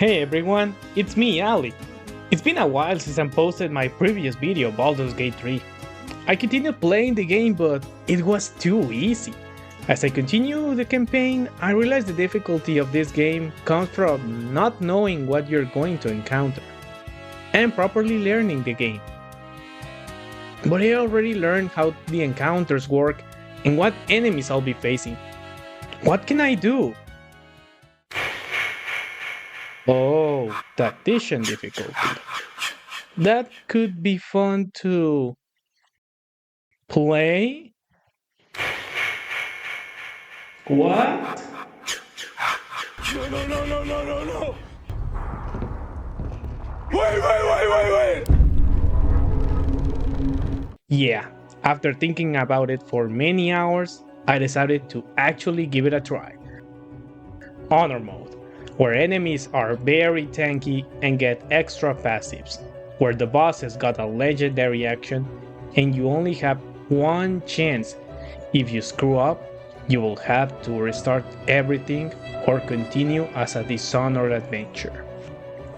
Hey everyone, it's me, Ali. It's been a while since I posted my previous video, Baldur's Gate 3. I continued playing the game, but it was too easy. As I continue the campaign, I realized the difficulty of this game comes from not knowing what you're going to encounter, and properly learning the game. But I already learned how the encounters work and what enemies I'll be facing. What can I do? Oh, tactician difficulty. That could be fun to play? What? No. Wait. Yeah, after thinking about it for many hours, I decided to actually give it a try. Honor mode, where enemies are very tanky and get extra passives, where the bosses got a legendary action and you only have one chance. If you screw up, you will have to restart everything or continue as a Dishonored adventure.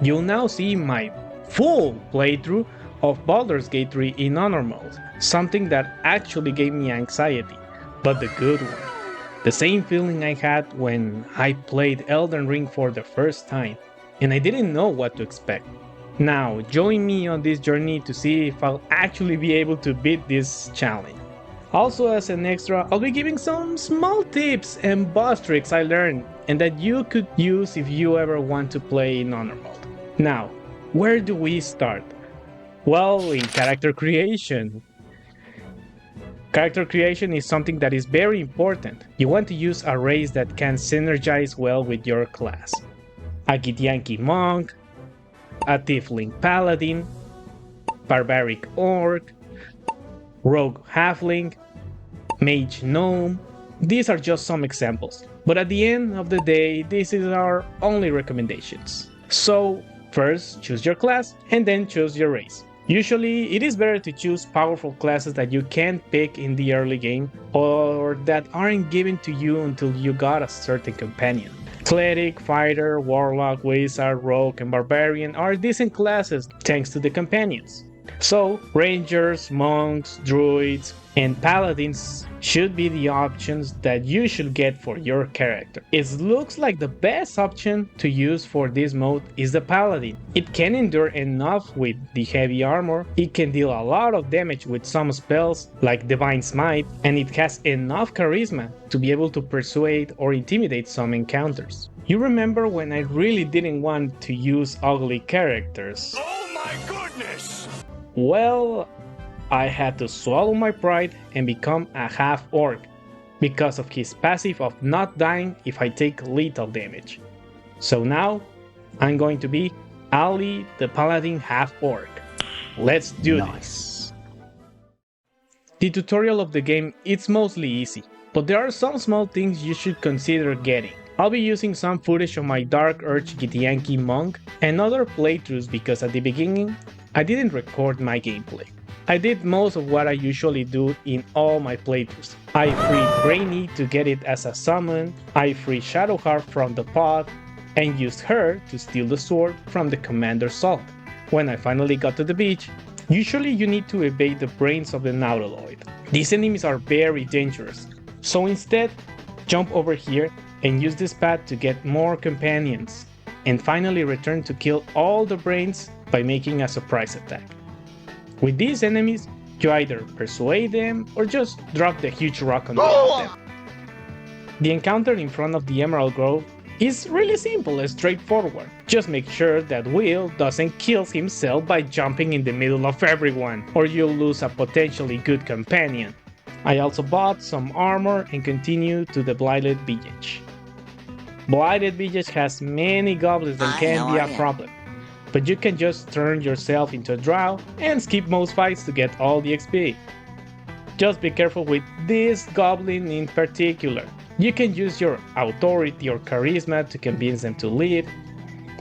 You'll now see my full playthrough of Baldur's Gate 3 in Honor mode, something that actually gave me anxiety, but the good one. The same feeling I had when I played Elden Ring for the first time, and I didn't know what to expect. Now, join me on this journey to see if I'll actually be able to beat this challenge. Also, as an extra, I'll be giving some small tips and boss tricks I learned and that you could use if you ever want to play in Honor mode. Now, where do we start? Well, in character creation. Character creation is something that is very important. You want to use a race that can synergize well with your class. A Githyanki monk, a Tiefling paladin, barbaric orc, rogue halfling, mage gnome. These are just some examples, but at the end of the day, these are our only recommendations. So, first choose your class and then choose your race. Usually, it is better to choose powerful classes that you can't pick in the early game or that aren't given to you until you got a certain companion. Cleric, Fighter, Warlock, Wizard, Rogue, and Barbarian are decent classes thanks to the companions. So, Rangers, Monks, Druids, and Paladins should be the options that you should get for your character. It looks like the best option to use for this mode is the Paladin. It can endure enough with the heavy armor, it can deal a lot of damage with some spells like Divine Smite, and it has enough charisma to be able to persuade or intimidate some encounters. You remember when I really didn't want to use ugly characters? Oh my goodness! Well, I had to swallow my pride and become a half-orc because of his passive of not dying if I take lethal damage. So now, I'm going to be Ali the Paladin half-orc. Let's do this! The tutorial of the game is mostly easy, but there are some small things you should consider getting. I'll be using some footage of my Dark Urge Githyanki monk and other playthroughs because at the beginning, I didn't record my gameplay. I did most of what I usually do in all my playthroughs. I freed Brainy to get it as a summon, I freed Shadowheart from the pod, and used her to steal the sword from the Commander's Salt. When I finally got to the beach, usually you need to evade the brains of the Nautiloid. These enemies are very dangerous, so instead, jump over here and use this path to get more companions, and finally return to kill all the brains by making a surprise attack. With these enemies, you either persuade them or just drop the huge rock on top of them. The encounter in front of the Emerald Grove is really simple and straightforward. Just make sure that Will doesn't kill himself by jumping in the middle of everyone, or you'll lose a potentially good companion. I also bought some armor and continue to the Blighted Village. Blighted Village has many goblins that can be a problem, but you can just turn yourself into a drow and skip most fights to get all the XP. Just be careful with this goblin in particular. You can use your authority or charisma to convince them to leave,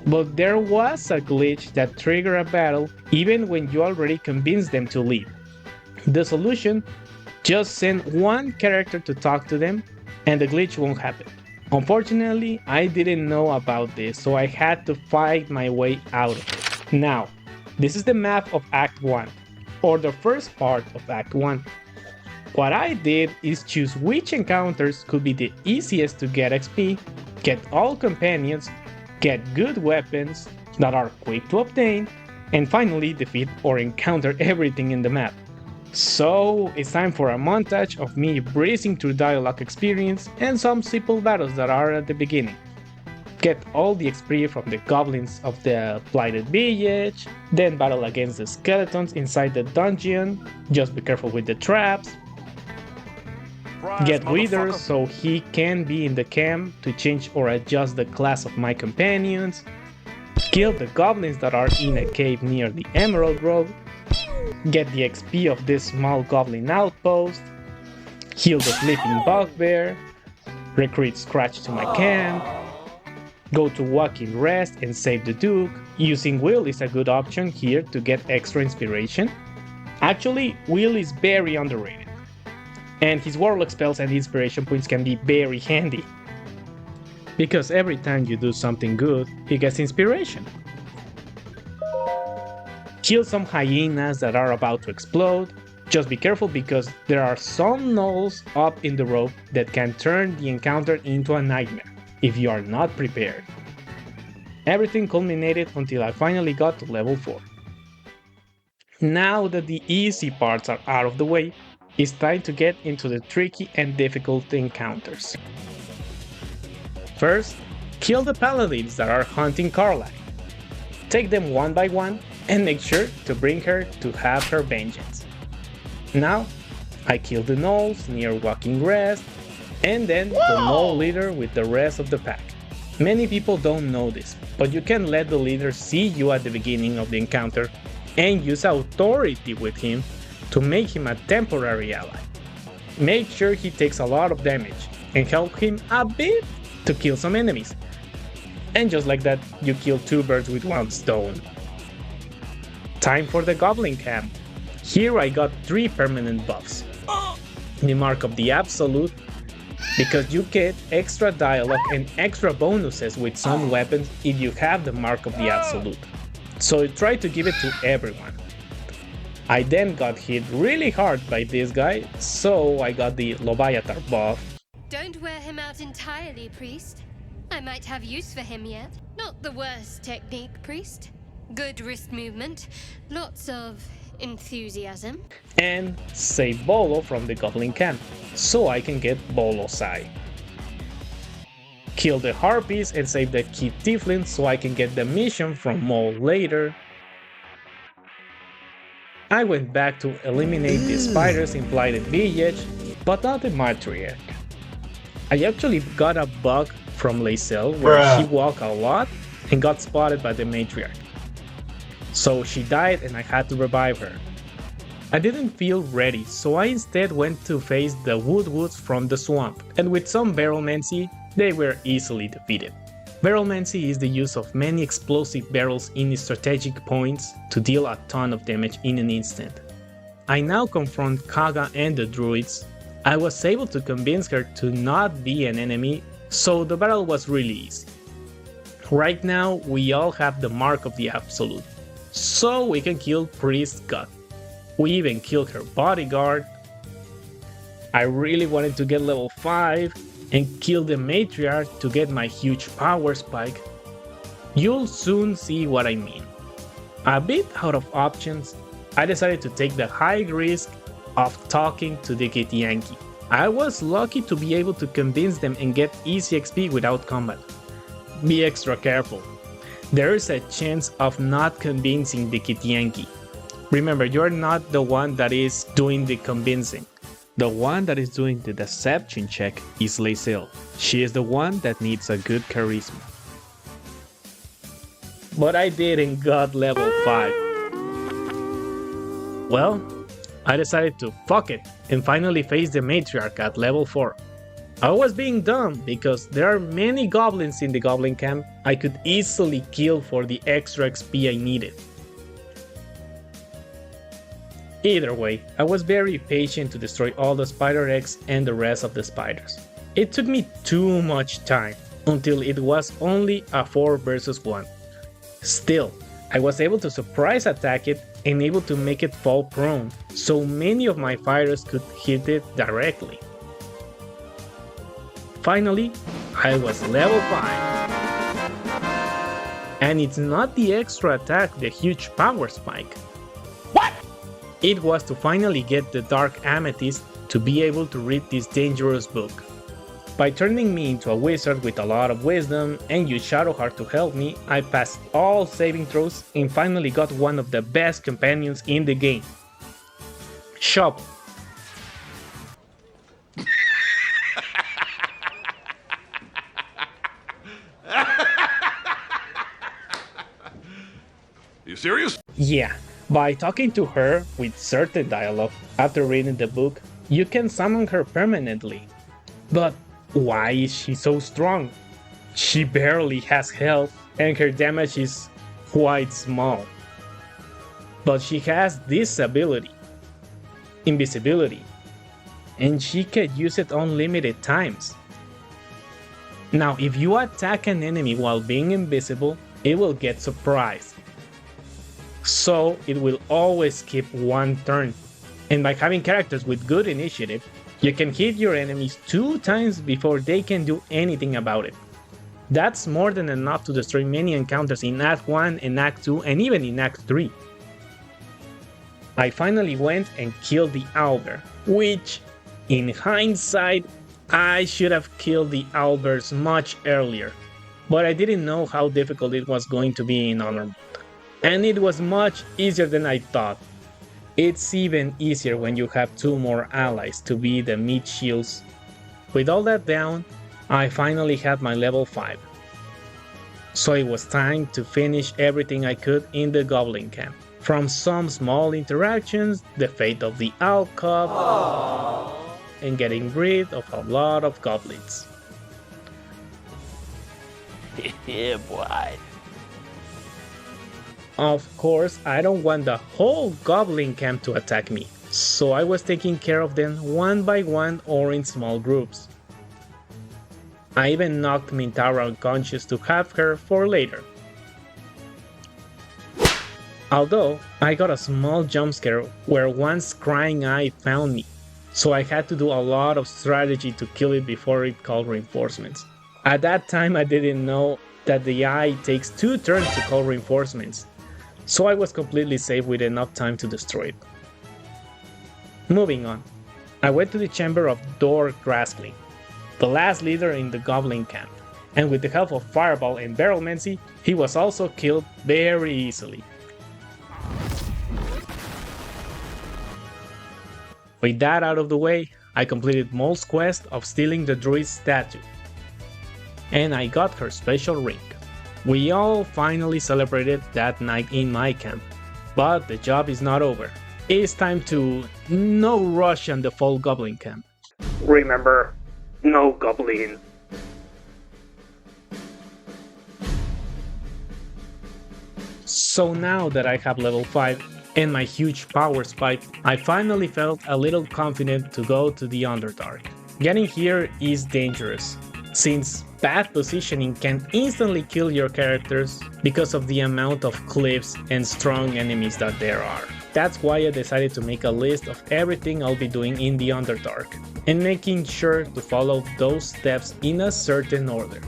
but there was a glitch that triggered a battle even when you already convinced them to leave. The solution? Just send one character to talk to them and the glitch won't happen. Unfortunately, I didn't know about this, so I had to fight my way out of it. Now, this is the map of Act 1, or the first part of Act 1. What I did is choose which encounters could be the easiest to get XP, get all companions, get good weapons that are quick to obtain, and finally defeat or encounter everything in the map. So it's time for a montage of me breezing through dialogue experience and some simple battles that are at the beginning. Get all the XP from the goblins of the Blighted Village, then battle against the skeletons inside the dungeon, just be careful with the traps, get Wither so he can be in the camp to change or adjust the class of my companions, kill the goblins that are in a cave near the Emerald Grove, get the XP of this small goblin outpost, heal the sleeping bugbear, recruit Scratch to my camp, go to Walking Rest and save the Duke. Using Will is a good option here to get extra inspiration. Actually, Will is very underrated, and his Warlock spells and inspiration points can be very handy, because every time you do something good, he gets inspiration. Kill some hyenas that are about to explode. Just be careful because there are some gnolls up in the rope that can turn the encounter into a nightmare if you are not prepared. Everything culminated until I finally got to level 4. Now that the easy parts are out of the way, it's time to get into the tricky and difficult encounters. First, kill the paladins that are hunting Carline. Take them one by one and make sure to bring her to have her vengeance. Now, I kill the gnolls near Walking Rest, and then the gnoll leader with the rest of the pack. Many people don't know this, but you can let the leader see you at the beginning of the encounter and use authority with him to make him a temporary ally. Make sure he takes a lot of damage and help him a bit to kill some enemies. And just like that, you kill 2 birds with 1 stone. Time for the Goblin Camp. Here I got 3 permanent buffs. The Mark of the Absolute, because you get extra dialogue and extra bonuses with some weapons if you have the Mark of the Absolute. So try to give it to everyone. I then got hit really hard by this guy, so I got the Loviatar buff. Don't wear him out entirely, Priest. I might have use for him yet. Not the worst technique, Priest. Good wrist movement, lots of enthusiasm. And save Bolo from the Goblin Camp, so I can get Bolo's Eye. Kill the Harpies and save the Kid Tiefling so I can get the mission from Mole later. I went back to eliminate the spiders in Blighted Village, but not the Matriarch. I actually got a bug from Lae'zel where she walked a lot and got spotted by the Matriarch. So she died and I had to revive her. I didn't feel ready, so I instead went to face the Woodwoods from the swamp, and with some Barrelmancy, they were easily defeated. Barrelmancy is the use of many explosive barrels in strategic points to deal a ton of damage in an instant. I now confront Kaga and the druids. I was able to convince her to not be an enemy, so the battle was really easy. Right now we all have the Mark of the Absolute, so we can kill Priest God. We even killed her bodyguard. I really wanted to get level 5 and kill the Matriarch to get my huge power spike. You'll soon see what I mean. A bit out of options, I decided to take the high risk of talking to the Githyanki. I was lucky to be able to convince them and get easy XP without combat. Be extra careful. There is a chance of not convincing the Githyanki. Remember, you're not the one that is doing the convincing. The one that is doing the deception check is Lae'zel. She is the one that needs a good charisma. But I did and got level 5. Well, I decided to fuck it and finally face the Matriarch at level 4. I was being dumb because there are many goblins in the Goblin Camp I could easily kill for the extra XP I needed. Either way, I was very patient to destroy all the spider eggs and the rest of the spiders. It took me too much time until it was only a 4 versus 1. Still, I was able to surprise attack it and able to make it fall prone, so many of my fighters could hit it directly. Finally, I was level 5. And it's not the extra attack, the huge power spike. What? It was to finally get the Dark Amethyst to be able to read this dangerous book. By turning me into a wizard with a lot of wisdom and used Shadowheart to help me, I passed all saving throws and finally got one of the best companions in the game. Shop. You serious? Yeah, by talking to her with certain dialogue after reading the book, you can summon her permanently. But why is she so strong? She barely has health and her damage is quite small. But she has this ability, invisibility, and she can use it unlimited times. Now, if you attack an enemy while being invisible, it will get surprised. So it will always skip one turn. And by having characters with good initiative, you can hit your enemies 2 times before they can do anything about it. That's more than enough to destroy many encounters in Act 1 and Act 2 and even in Act 3. I finally went and killed the Owlbear, which, in hindsight, I should have killed the Owlbears much earlier, but I didn't know how difficult it was going to be in Honor Mode. And it was much easier than I thought. It's even easier when you have 2 more allies to be the meat shields. With all that down, I finally had my level 5. So it was time to finish everything I could in the Goblin Camp. From some small interactions, the fate of the Owl Cub, and getting rid of a lot of goblins. Yeah, boy. Of course, I don't want the whole Goblin Camp to attack me, so I was taking care of them one by one or in small groups. I even knocked Mintara unconscious to have her for later. Although, I got a small jump scare where one scrying eye found me, so I had to do a lot of strategy to kill it before it called reinforcements. At that time I didn't know that the eye takes 2 turns to call reinforcements, so I was completely safe with enough time to destroy it. Moving on, I went to the chamber of Dor Graspling, the last leader in the Goblin Camp, and with the help of Fireball and Barrelmancy, he was also killed very easily. With that out of the way, I completed Mole's quest of stealing the druid's statue, and I got her special ring. We all finally celebrated that night in my camp, but the job is not over. It's time to no rush on the fall Goblin Camp. Remember, no goblin. So now that I have level 5 and my huge power spike, I finally felt a little confident to go to the Underdark. Getting here is dangerous, since bad positioning can instantly kill your characters because of the amount of cliffs and strong enemies that there are. That's why I decided to make a list of everything I'll be doing in the Underdark, and making sure to follow those steps in a certain order.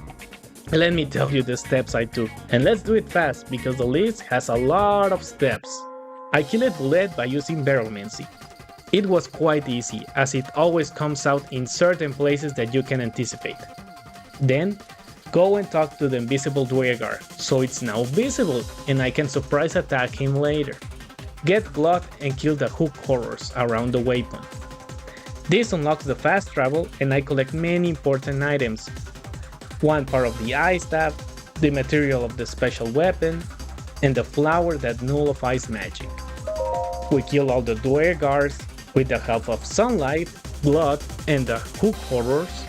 Let me tell you the steps I took, and let's do it fast because the list has a lot of steps. I killed lead by using Barrelmancy. It was quite easy, as it always comes out in certain places that you can anticipate. Then, go and talk to the invisible Duergar, so it's now visible and I can surprise attack him later. Get Glut and kill the hook horrors around the waypoint. This unlocks the fast travel and I collect many important items. One part of the Eye Staff, the material of the special weapon, and the flower that nullifies magic. We kill all the Duergars with the help of Sunlight, Blood, and the hook horrors.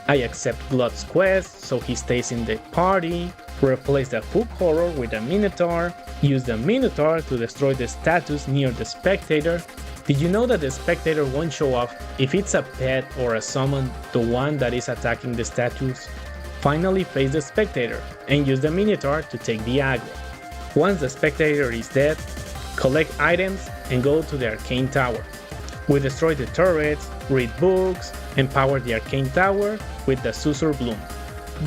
I accept Blood's quest so he stays in the party, replace the hook horror with a Minotaur, use the Minotaur to destroy the statues near the spectator, Did you know that the spectator won't show off if it's a pet or a summon, the one that is attacking the statues? Finally face the spectator and use the Minotaur to take the aggro. Once the spectator is dead, collect items and go to the Arcane Tower. We destroy the turrets, read books, and power the Arcane Tower with the Susur Bloom.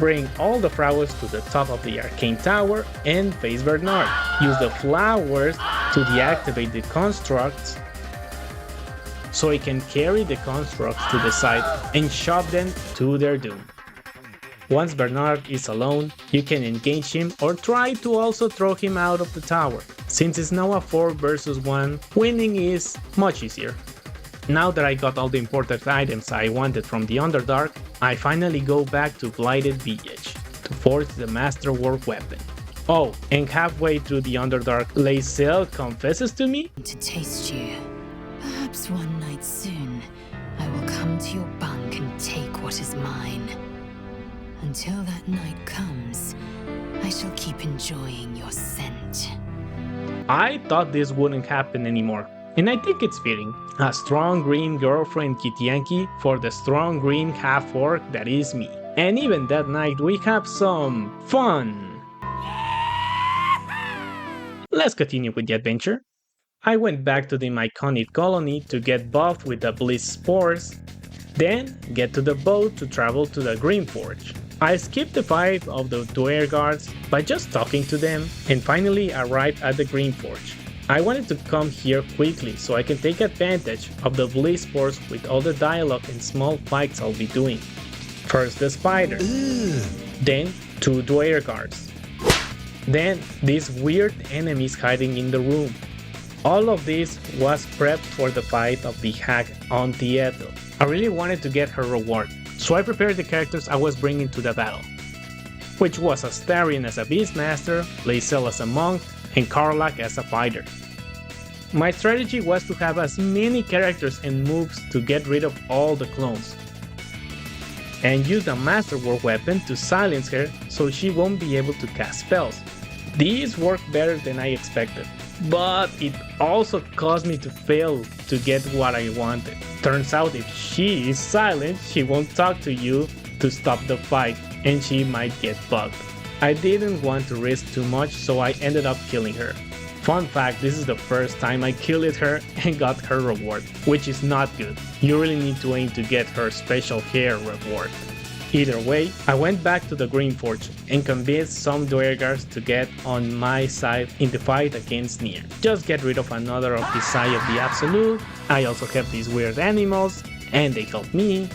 Bring all the flowers to the top of the Arcane Tower and face Bernard. Use the flowers to deactivate the constructs so he can carry the constructs to the side and shove them to their doom. Once Bernard is alone, you can engage him or try to also throw him out of the tower. Since it's now a 4 versus 1, winning is much easier. Now that I got all the important items I wanted from the Underdark, I finally go back to Blighted Village to forge the Masterwork weapon. Oh, and halfway through the Underdark, Lae'zel confesses to me? To taste you. Perhaps one night soon, I will come to your bunk and take what is mine. Until that night comes, I shall keep enjoying your scent. I thought this wouldn't happen anymore, and I think it's fitting. A strong green girlfriend Kitianki for the strong green half-orc that is me. And even that night we have some fun! Let's continue with the adventure. I went back to the Myconid colony to get buffed with the Bliss Spores, then get to the boat to travel to the Greenforge. I skipped the fight of the Dwyer guards by just talking to them, and finally arrived at the Greenforge. I wanted to come here quickly so I can take advantage of the Bliss Spores with all the dialogue and small fights I'll be doing. First the spider, then 2 Dwyer guards, then these weird enemies hiding in the room. All of this was prepped for the fight of the hag Auntie Ethel. I really wanted to get her reward, so I prepared the characters I was bringing to the battle, which was Astarion as a Beastmaster, Lae'zel as a monk, and Karlach as a fighter. My strategy was to have as many characters and moves to get rid of all the clones, and use the Masterwork weapon to silence her so she won't be able to cast spells. These worked better than I expected, but it also caused me to fail to get what I wanted. Turns out if she is silent, she won't talk to you to stop the fight, and she might get bugged. I didn't want to risk too much, so I ended up killing her. Fun fact, this is the first time I killed her and got her reward, which is not good. You really need to aim to get her special hair reward. Either way, I went back to the Greenforge and convinced some Dwergars to get on my side in the fight against Nier. Just get rid of another of his Eye of the Absolute. I also have these weird animals, and they help me.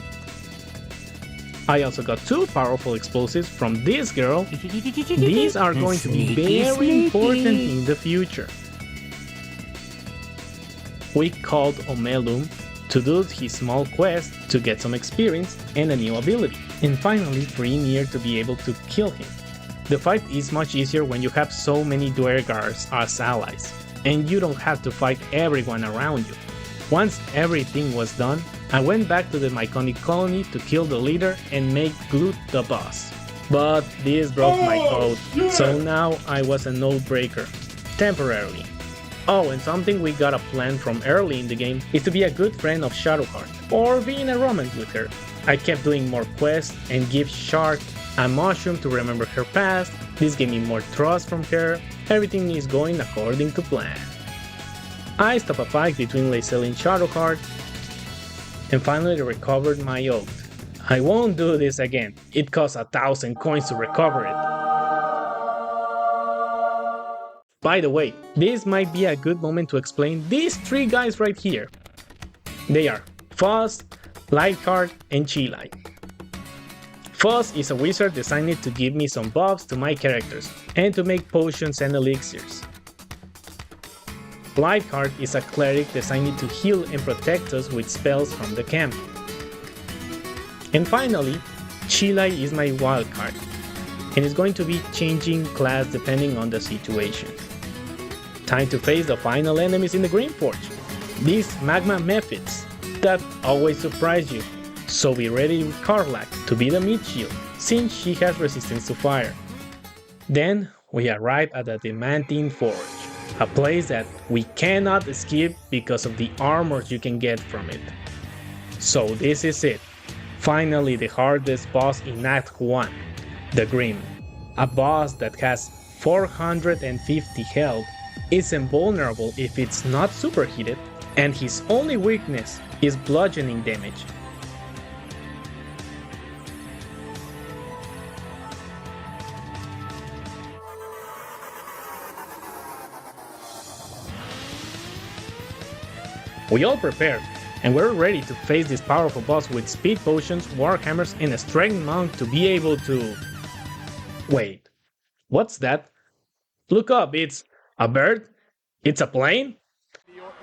I also got 2 powerful explosives from this girl. These are going to be very important in the future. We called Omelum to do his small quest to get some experience and a new ability, and finally free Nier to be able to kill him. The fight is much easier when you have so many Dwergars as allies, and you don't have to fight everyone around you. Once everything was done, I went back to the Myconic colony to kill the leader and make Glut the boss. But this broke my code, so now I was a node breaker, temporarily. Oh, and something we got a plan from early in the game is to be a good friend of Shadowheart, or be in a romance with her. I kept doing more quests and give Shark a mushroom to remember her past. This gave me more trust from her. Everything is going according to plan. I stopped a fight between Lae'zel and Shadowheart, and finally recovered my oath. I won't do this again, it costs 1,000 coins to recover it. By the way, this might be a good moment to explain these 3 guys right here. They are Fuzz, Lightheart, and Chilai. Fuzz is a wizard designed to give me some buffs to my characters, and to make potions and elixirs. Lightheart is a cleric designed to heal and protect us with spells from the camp. And finally, Chilai is my wildcard, and is going to be changing class depending on the situation. Time to face the final enemies in the Greenforge, these magma Mephites that always surprise you, so be ready with Karlach to be the meat shield, since she has resistance to fire. Then we arrive at the Demantine Forge. a place that we cannot escape because of the armors you can get from it. So this is it, finally the hardest boss in Act 1, the Grim. A boss that has 450 health, is invulnerable if it's not superheated, and his only weakness is bludgeoning damage. We all prepared, and we're ready to face this powerful boss with speed potions, warhammers, and a strength mount to be able to... Wait, what's that? Look up, it's a bird? It's a plane?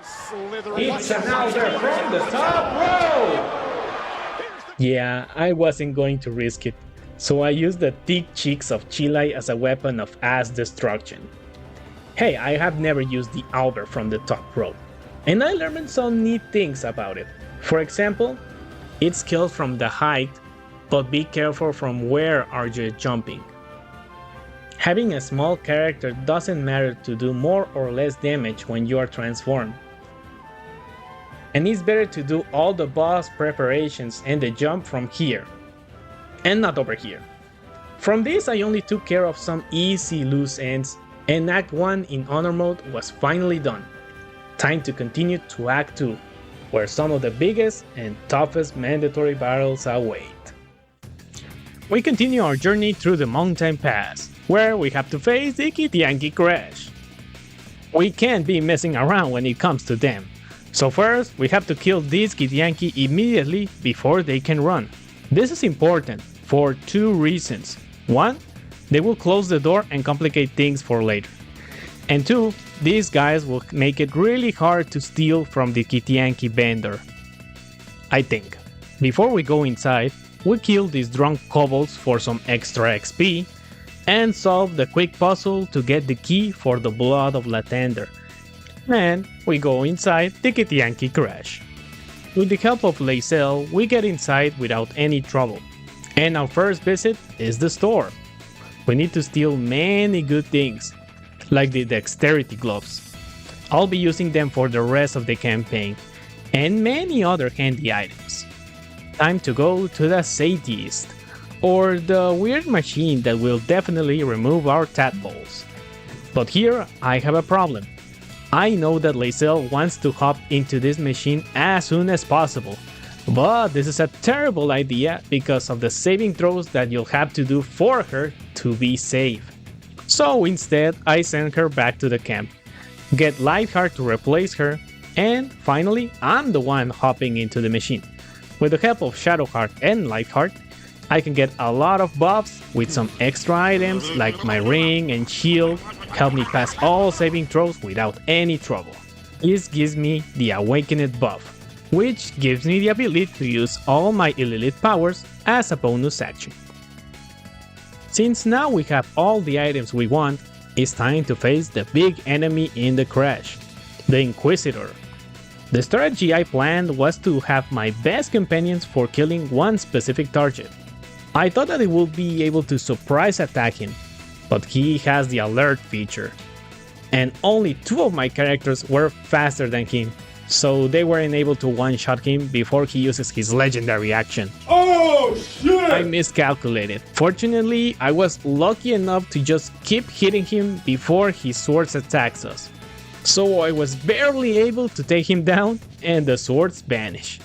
It's an Alder from the top row! Yeah, I wasn't going to risk it, so I used the thick cheeks of Chile as a weapon of ass destruction. Hey, I have never used the Alder from the top row, and I learned some neat things about it. For example, it kills from the height, but be careful from where are you jumping. Having a small character doesn't matter to do more or less damage when you are transformed. And it's better to do all the boss preparations and the jump from here, and not over here. From this I only took care of some easy loose ends, and Act 1 in Honor Mode was finally done. Time to continue to Act 2, where some of the biggest and toughest mandatory battles await. We continue our journey through the mountain pass, where we have to face the Githyanki Crash. We can't be messing around when it comes to them, so first we have to kill these Githyanki immediately before they can run. This is important for two reasons. One, they will close the door and complicate things for later. And two, these guys will make it really hard to steal from the Githyanki vendor. I think. Before we go inside, we kill these drunk kobolds for some extra XP, and solve the quick puzzle to get the key for the Blood of Lathander. And we go inside the Githyanki Crash. With the help of Lae'zel, we get inside without any trouble. And our first visit is the store. We need to steal many good things, like the dexterity gloves. I'll be using them for the rest of the campaign, and many other handy items. Time to go to the Satyist, or the weird machine that will definitely remove our tadpoles. But here I have a problem. I know that Lae'zel wants to hop into this machine as soon as possible, but this is a terrible idea because of the saving throws that you'll have to do for her to be safe. So instead I send her back to the camp, get Lifeheart to replace her, and finally I'm the one hopping into the machine. With the help of Shadowheart and Lifeheart, I can get a lot of buffs with some extra items like my ring and shield, help me pass all saving throws without any trouble. This gives me the Awakened buff, which gives me the ability to use all my Illithid powers as a bonus action. Since now we have all the items we want, it's time to face the big enemy in the crash, the Inquisitor. The strategy I planned was to have my best companions for killing one specific target. I thought that it would be able to surprise attack him, but he has the alert feature. And only two of my characters were faster than him, so they weren't able to one-shot him before he uses his legendary action. Oh shit! I miscalculated. Fortunately, I was lucky enough to just keep hitting him before his swords attacks us. So I was barely able to take him down and the swords vanish.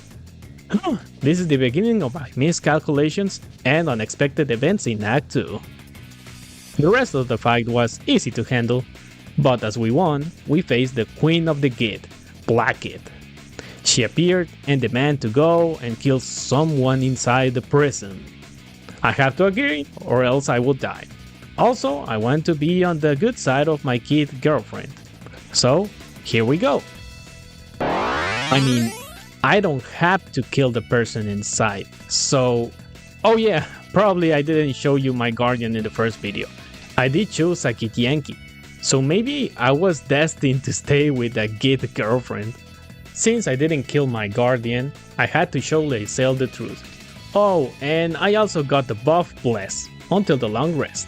This is the beginning of my miscalculations and unexpected events in Act 2. The rest of the fight was easy to handle, but as we won, we faced the Queen of the Gith, Blackgith. She appeared and demanded to go and kill someone inside the prison. I have to agree or else I will die. Also, I want to be on the good side of my Gith girlfriend. So, here we go. I mean, I don't have to kill the person inside, so... Oh yeah, probably I didn't show you my guardian in the first video. I did choose a Githyanki, so maybe I was destined to stay with a Gith girlfriend. Since I didn't kill my guardian, I had to show Lae'zel the truth. Oh, and I also got the buff Bless until the long rest.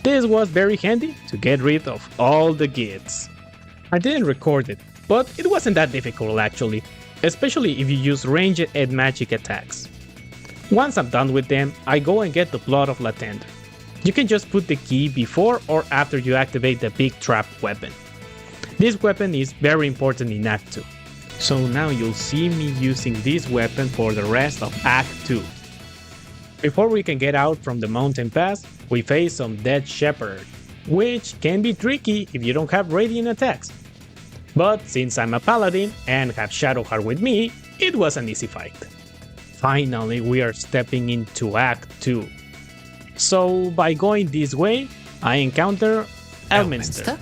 This was very handy to get rid of all the Giths. I didn't record it, but it wasn't that difficult actually, especially if you use ranged and magic attacks. Once I'm done with them, I go and get the Blood of Latender. You can just put the key before or after you activate the big trap weapon. This weapon is very important in Act 2. So now you'll see me using this weapon for the rest of Act 2. Before we can get out from the mountain pass, we face some Dead Shepherd, which can be tricky if you don't have radiant attacks. But since I'm a paladin and have Shadowheart with me, it was an easy fight. Finally, we are stepping into Act 2. So by going this way, I encounter Elminster.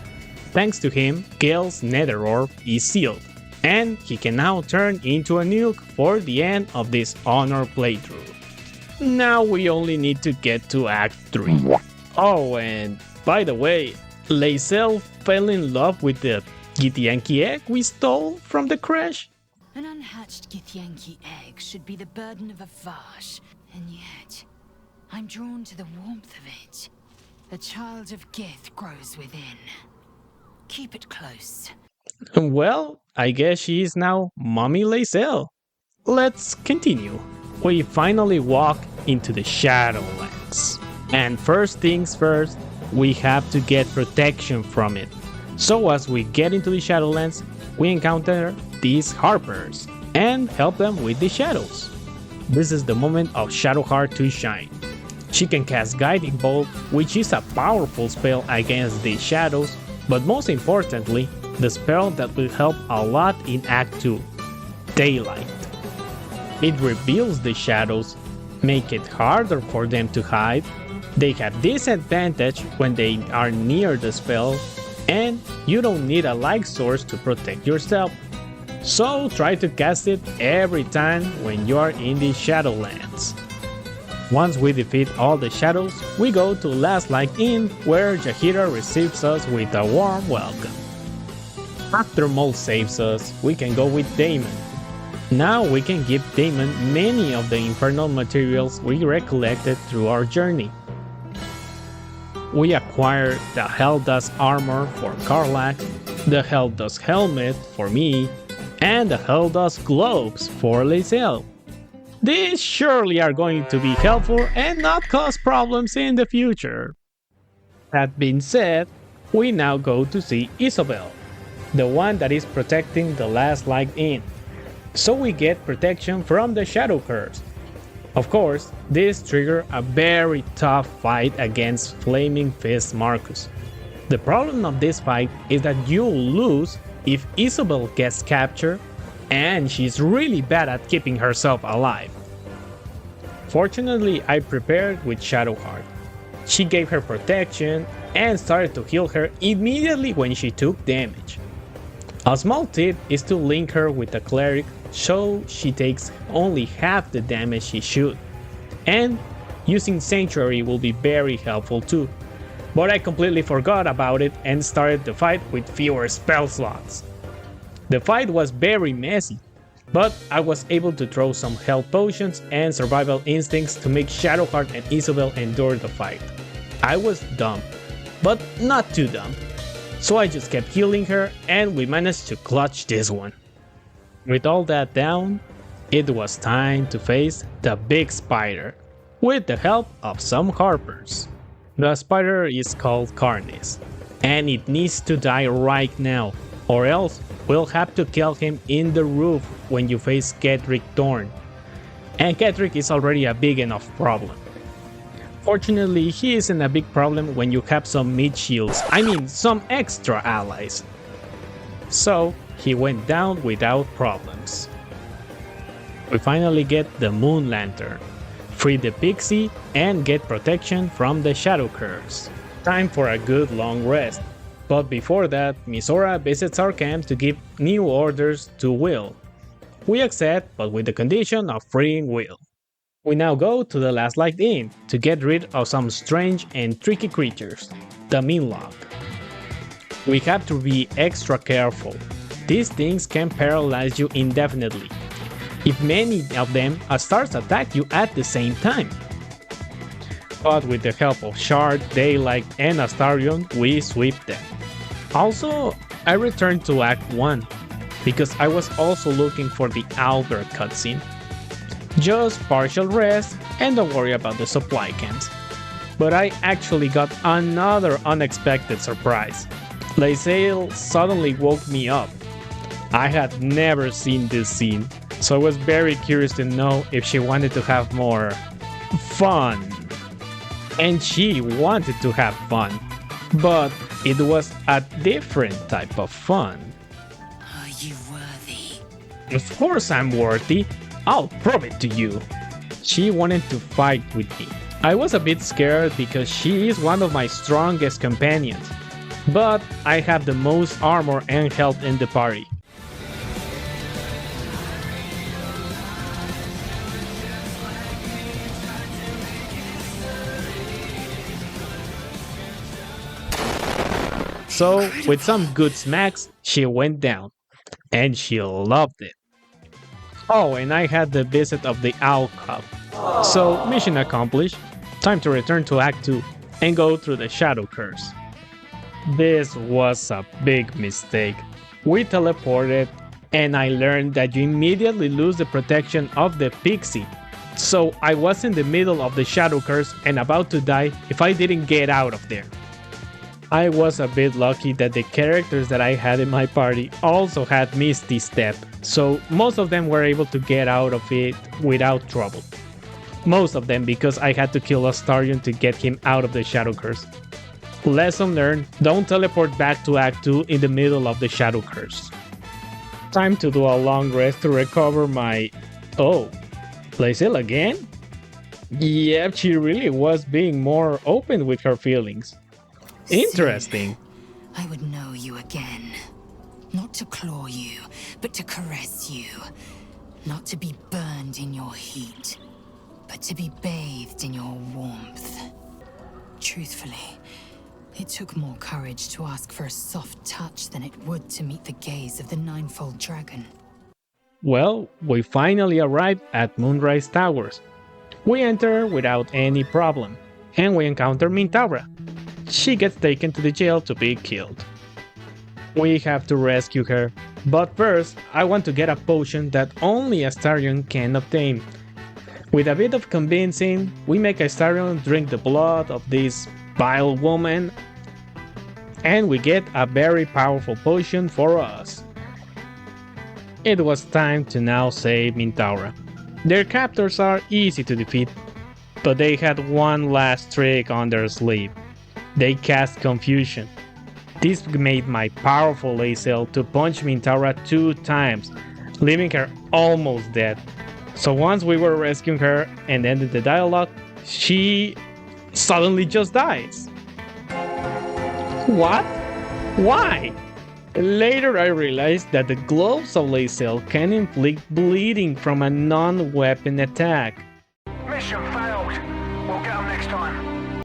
Thanks to him, Gale's Nether Orb is sealed, and he can now turn into a nuke for the end of this Honor playthrough. Now we only need to get to Act 3. Oh, and by the way, Lae'zel fell in love with the Githyanki egg we stole from the crash. An unhatched Githyanki egg should be the burden of a Vash, and yet I'm drawn to the warmth of it. The child of Gith grows within. Keep it close. Well, I guess she is now Mommy Lae'zel. Let's continue. We finally walk into the Shadowlands. And first things first, we have to get protection from it. So as we get into the Shadowlands, we encounter these Harpers and help them with the shadows. This is the moment of Shadowheart to shine. She can cast Guiding Bolt, which is a powerful spell against the shadows, but most importantly, the spell that will help a lot in Act 2, Daylight. It reveals the shadows, make it harder for them to hide, they have disadvantage when they are near the spell, and you don't need a light source to protect yourself. So try to cast it every time when you are in the Shadowlands. Once we defeat all the shadows, we go to Last Light Inn, where Jaheira receives us with a warm welcome. After Mold saves us, we can go with Daemon. Now we can give Daemon many of the infernal materials we recollected through our journey. We acquire the Helldust armor for Karlach, the Helldust helmet for me, and the Helldust globes for Lae'zel. These surely are going to be helpful and not cause problems in the future. That being said, we now go to see Isobel, the one that is protecting the Last Light Inn. So we get protection from the Shadow Curse. Of course, this triggers a very tough fight against Flaming Fist Marcus. The problem of this fight is that you'll lose if Isobel gets captured, and she's really bad at keeping herself alive. Fortunately, I prepared with Shadowheart. She gave her protection and started to heal her immediately when she took damage. A small tip is to link her with a cleric so she takes only half the damage she should, and using Sanctuary will be very helpful too. But I completely forgot about it and started the fight with fewer spell slots. The fight was very messy, but I was able to throw some health potions and survival instincts to make Shadowheart and Isobel endure the fight. I was dumb, but not too dumb. So I just kept healing her and we managed to clutch this one. With all that down, it was time to face the big spider, with the help of some Harpers. The spider is called Kar'niss, and it needs to die right now, or else we'll have to kill him in the roof when you face Ketheric Thorn. And Ketheric is already a big enough problem. Fortunately, he isn't a big problem when you have some mid-shields, some extra allies. So, he went down without problems. We finally get the Moon Lantern, free the Pixie, and get protection from the Shadow Curse. Time for a good long rest. But before that, Mizora visits our camp to give new orders to Wyll. We accept, but with the condition of freeing Wyll. We now go to the Last Light Inn to get rid of some strange and tricky creatures, the Minlock. We have to be extra careful. These things can paralyze you indefinitely, if many of them starts attack you at the same time. But with the help of Shard, Daylight, and Astarion, we sweep them. Also, I returned to Act 1 because I was also looking for the Albert cutscene. Just partial rest and don't worry about the supply camps. But I actually got another unexpected surprise. Lae'zel suddenly woke me up. I had never seen this scene, so I was very curious to know if she wanted to have more fun. And she wanted to have fun, but it was a different type of fun. Are you worthy? Of course I'm worthy. I'll prove it to you. She wanted to fight with me. I was a bit scared because she is one of my strongest companions, but I have the most armor and health in the party. So, with some good smacks, she went down, and she loved it. Oh, and I had the visit of the Owl Cub. So, mission accomplished. Time to return to Act 2 and go through the Shadow Curse. This was a big mistake. We teleported, and I learned that you immediately lose the protection of the pixie. So, I was in the middle of the Shadow Curse and about to die if I didn't get out of there. I was a bit lucky that the characters that I had in my party also had Misty Step, so most of them were able to get out of it without trouble. Most of them because I had to kill Astarion to get him out of the Shadow Curse. Lesson learned, don't teleport back to Act 2 in the middle of the Shadow Curse. Time to do a long rest to recover my... Oh, Lae'zel again? Yep, she really was being more open with her feelings. Interesting. Soon, I would know you again. Not to claw you, but to caress you. Not to be burned in your heat, but to be bathed in your warmth. Truthfully, it took more courage to ask for a soft touch than it would to meet the gaze of the Ninefold Dragon. Well, we finally arrived at Moonrise Towers. We enter without any problem, and we encounter Mintaura. She gets taken to the jail to be killed. We have to rescue her, but first I want to get a potion that only Astarion can obtain. With a bit of convincing, we make Astarion drink the blood of this vile woman, and we get a very powerful potion for us. It was time to now save Mintaura. Their captors are easy to defeat, but they had one last trick on their sleeve. They cast Confusion. This made my powerful Lae'zel to punch Mintaura 2 times, leaving her almost dead. So once we were rescuing her and ended the dialogue, she suddenly just dies. What? Why? Later I realized that the gloves of Lae'zel can inflict bleeding from a non-weapon attack. Mission failed. We'll get them next time.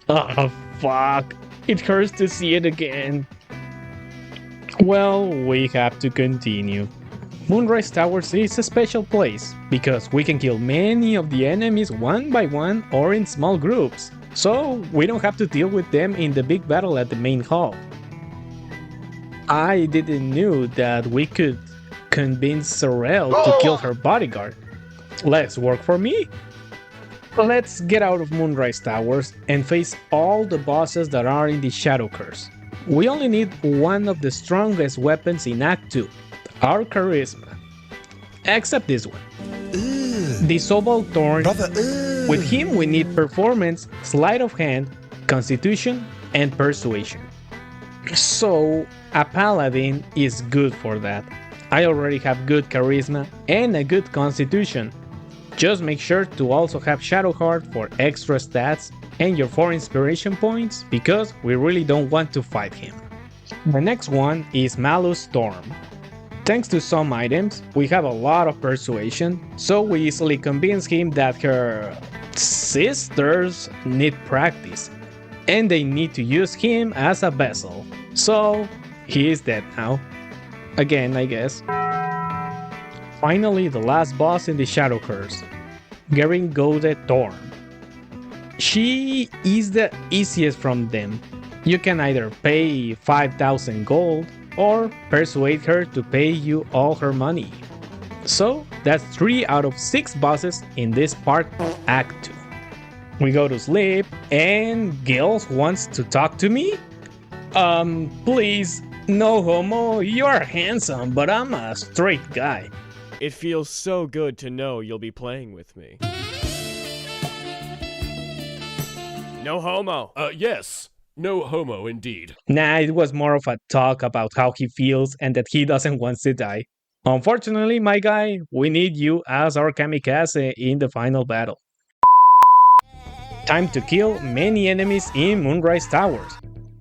Oh fuck, it hurts to see it again. Well, we have to continue. Moonrise Towers is a special place, because we can kill many of the enemies one by one or in small groups, so we don't have to deal with them in the big battle at the main hall. I didn't know that we could convince Sorel to kill her bodyguard. Less work for me. Let's get out of Moonrise Towers and face all the bosses that are in the Shadow Curse. We only need one of the strongest weapons in Act 2, our Charisma. Except this one. The Sobal Thorn. With him we need Performance, Sleight of Hand, Constitution, and Persuasion. So, a Paladin is good for that. I already have good Charisma and a good Constitution. Just make sure to also have Shadowheart for extra stats and your 4 inspiration points, because we really don't want to fight him. The next one is Malus Storm. Thanks to some items, we have a lot of persuasion, so we easily convince him that her sisters need practice, and they need to use him as a vessel. So, he is dead now. Again, I guess. Finally, the last boss in the Shadow Curse, Geringolded Thorn. She is the easiest from them. You can either pay 5,000 gold or persuade her to pay you all her money. So that's 3 out of 6 bosses in this part of Act 2. We go to sleep and Gil wants to talk to me? Please, no homo, you're handsome, but I'm a straight guy. It feels so good to know you'll be playing with me. No homo. Yes. No homo indeed. Nah, it was more of a talk about how he feels and that he doesn't want to die. Unfortunately, my guy, we need you as our kamikaze in the final battle. Time to kill many enemies in Moonrise Towers,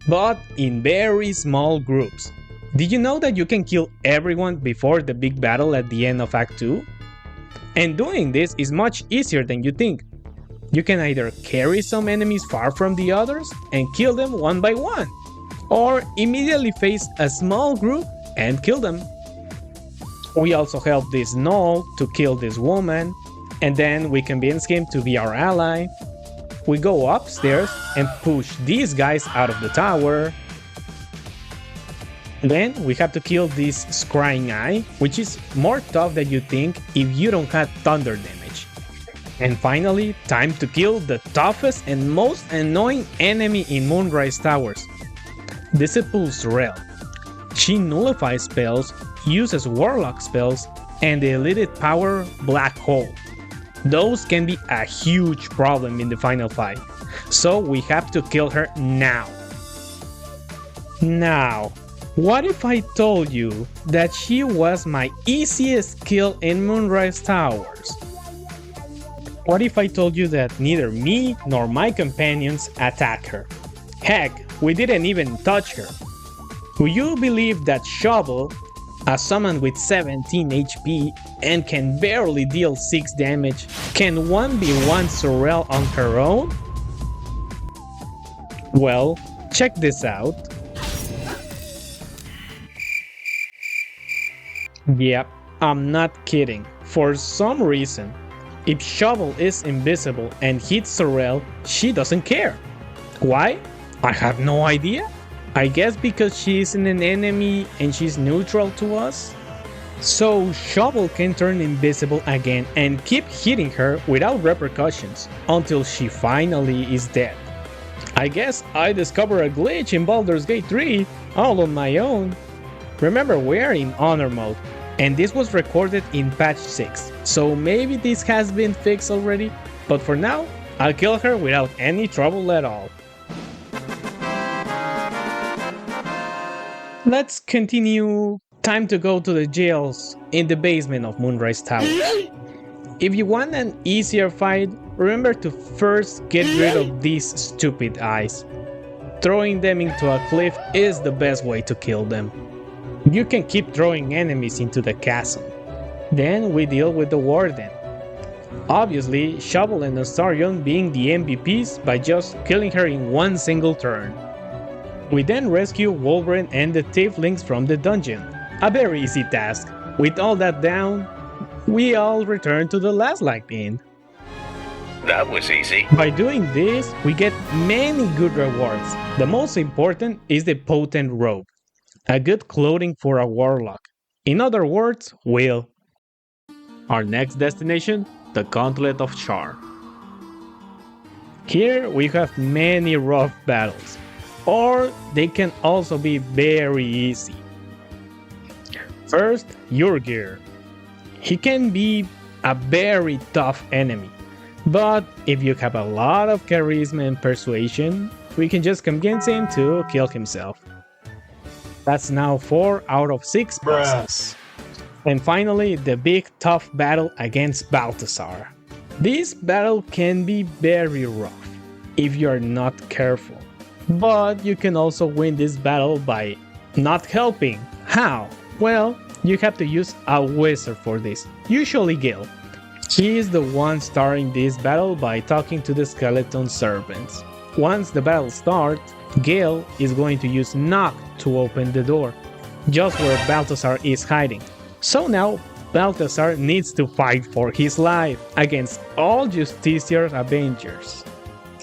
but in very small groups. Did you know that you can kill everyone before the big battle at the end of Act 2? And doing this is much easier than you think. You can either carry some enemies far from the others and kill them one by one, or immediately face a small group and kill them. We also help this Gnoll to kill this woman, and then we convince him to be our ally. We go upstairs and push these guys out of the tower. Then we have to kill this Scrying Eye, which is more tough than you think if you don't have thunder damage. And finally, time to kill the toughest and most annoying enemy in Moonrise Towers, Disciple Z'rell. She nullifies spells, uses Warlock spells, and the elite power Black Hole. Those can be a huge problem in the final fight, so we have to kill her now. Now, what if I told you that she was my easiest kill in Moonrise Towers? What if I told you that neither me nor my companions attack her? Heck, we didn't even touch her. Would you believe that Shovel, a summon with 17 HP and can barely deal 6 damage, can 1v1 Z'rell on her own? Well, check this out. Yep, I'm not kidding. For some reason, if Shovel is invisible and hits Z'rell, she doesn't care. Why? I have no idea. I guess because she isn't an enemy and she's neutral to us? So Shovel can turn invisible again and keep hitting her without repercussions until she finally is dead. I guess I discovered a glitch in Baldur's Gate 3 all on my own. Remember, we're in Honor mode, and this was recorded in patch 6, so maybe this has been fixed already, but for now, I'll kill her without any trouble at all. Let's continue. Time to go to the jails in the basement of Moonrise Towers. If you want an easier fight, remember to first get rid of these stupid eyes. Throwing them into a cliff is the best way to kill them. You can keep throwing enemies into the chasm. Then we deal with the Warden. Obviously, Shovel and Astarion being the MVPs by just killing her in one single turn. We then rescue Wolverine and the Tieflings from the dungeon. A very easy task. With all that down, we all return to the Last Light Inn. That was easy. By doing this, we get many good rewards. The most important is the Potent Robe, a good clothing for a warlock. In other words, Will. Our next destination, the Gauntlet of Char. Here we have many rough battles, or they can also be very easy. First, Urgir. He can be a very tough enemy, but if you have a lot of charisma and persuasion, we can just convince him to kill himself. That's now 4 out of 6 bosses. And finally, the big tough battle against Balthazar. This battle can be very rough if you are not careful, but you can also win this battle by not helping. How? Well, you have to use a wizard for this, usually Gil. He is the one starting this battle by talking to the skeleton servants. Once the battle starts, Gil is going to use Knock to open the door, just where Balthazar is hiding. So now, Balthazar needs to fight for his life against all Justiciar's Avengers.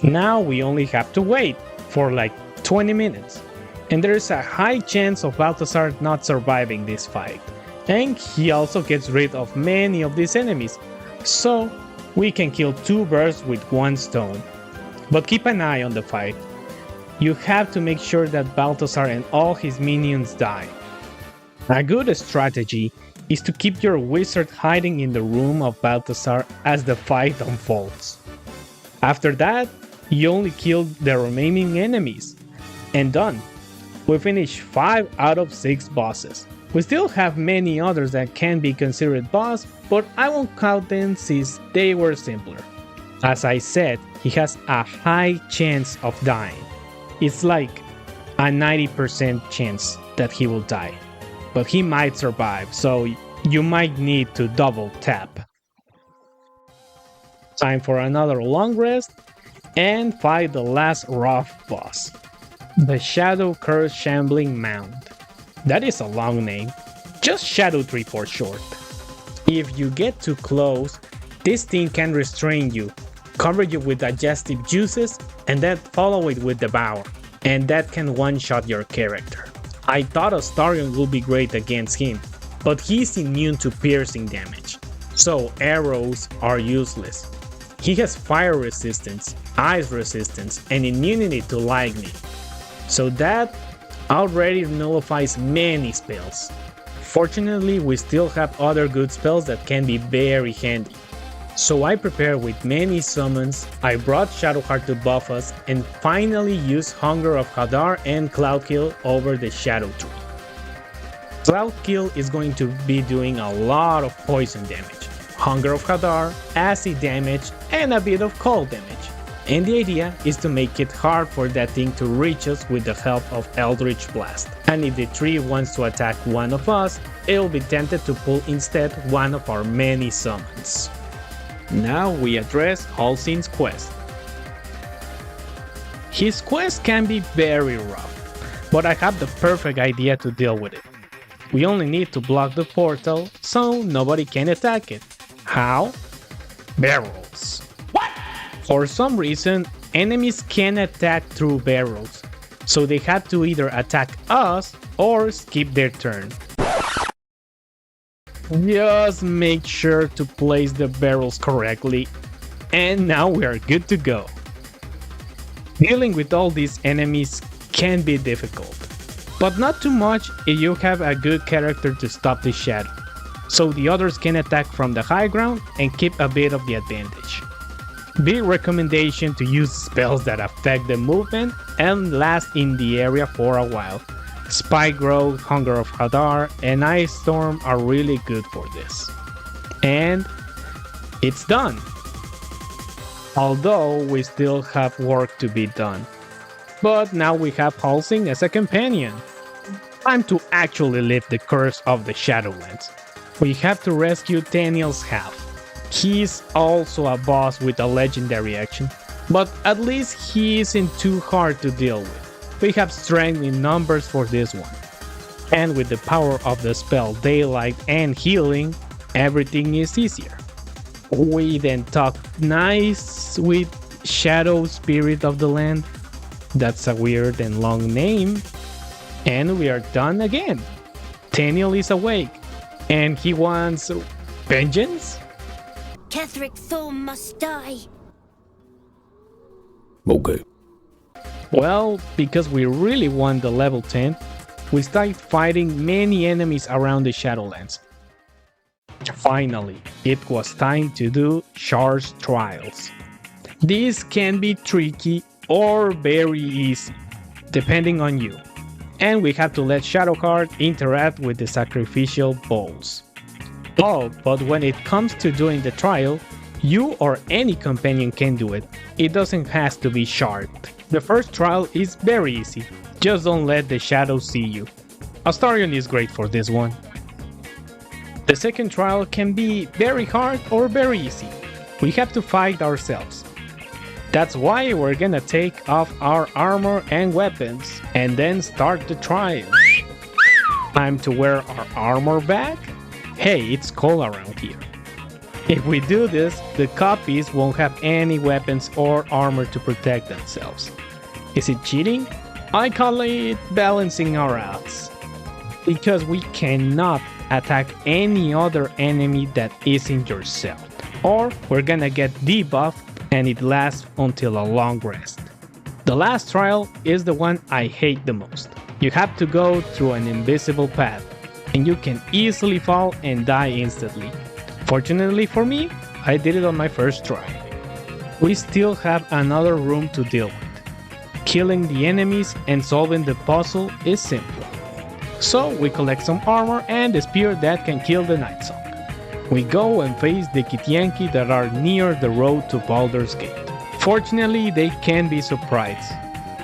Now we only have to wait for like 20 minutes, and there is a high chance of Balthazar not surviving this fight. And he also gets rid of many of these enemies, so we can kill 2 birds with 1 stone. But keep an eye on the fight. You have to make sure that Balthazar and all his minions die. A good strategy is to keep your wizard hiding in the room of Balthazar as the fight unfolds. After that, you only kill the remaining enemies. And done. We finished 5 out of 6 bosses. We still have many others that can be considered boss, but I won't count them since they were simpler. As I said, he has a high chance of dying. It's like a 90% chance that he will die. But he might survive, so you might need to double tap. Time for another long rest and fight the last rough boss. The Shadow Curse Shambling Mound. That is a long name. Just Shadow Tree for short. If you get too close, this thing can restrain you, cover you with digestive juices, and then follow it with Devour. And that can one-shot your character. I thought Astarion would be great against him, but he's immune to piercing damage, so arrows are useless. He has fire resistance, ice resistance, and immunity to lightning, so that already nullifies many spells. Fortunately, we still have other good spells that can be very handy. So I prepared with many summons, I brought Shadowheart to buff us, and finally used Hunger of Hadar and Cloudkill over the Shadow Tree. Cloudkill is going to be doing a lot of poison damage, Hunger of Hadar, acid damage, and a bit of cold damage. And the idea is to make it hard for that thing to reach us with the help of Eldritch Blast. And if the tree wants to attack one of us, it will be tempted to pull instead one of our many summons. Now we address Halsin's quest. His quest can be very rough, but I have the perfect idea to deal with it. We only need to block the portal so nobody can attack it. How? Barrels. What? For some reason, enemies can attack through barrels, so they have to either attack us or skip their turn. Just make sure to place the barrels correctly, and now we are good to go. Dealing with all these enemies can be difficult, but not too much if you have a good character to stop the shadow, so the others can attack from the high ground and keep a bit of the advantage. Big recommendation to use spells that affect the movement and last in the area for a while. Spike Growth, Hunger of Hadar, and Ice Storm are really good for this. And it's done! Although we still have work to be done. But now we have Halsing as a companion. Time to actually lift the curse of the Shadowlands. We have to rescue Daniel's half. He's also a boss with a legendary action, but at least he isn't too hard to deal with. We have strength in numbers for this one. And with the power of the spell Daylight and Healing, everything is easier. We then talk nice with Shadow Spirit of the Land. That's a weird and long name. And we are done again. Daniel is awake, and he wants vengeance? Ketheric Thorm must die. Okay. Well, because we really want the level 10, we start fighting many enemies around the Shadowlands. Finally, it was time to do Charge Trials. These can be tricky or very easy, depending on you. And we have to let Shadowheart interact with the sacrificial bowls. Oh, but when it comes to doing the trial, you or any companion can do it. It doesn't have to be Shard. The first trial is very easy, just don't let the shadows see you. Astarion is great for this one. The second trial can be very hard or very easy. We have to fight ourselves. That's why we're gonna take off our armor and weapons and then start the trial. Time to wear our armor back? Hey, it's cold around here. If we do this, the copies won't have any weapons or armor to protect themselves. Is it cheating? I call it balancing our odds. Because we cannot attack any other enemy that isn't yourself. Or we're gonna get debuffed and it lasts until a long rest. The last trial is the one I hate the most. You have to go through an invisible path, and you can easily fall and die instantly. Fortunately for me, I did it on my first try. We still have another room to deal with. Killing the enemies and solving the puzzle is simple. So we collect some armor and the spear that can kill the Night Song. We go and face the Githyanki that are near the road to Baldur's Gate. Fortunately, they can be surprised.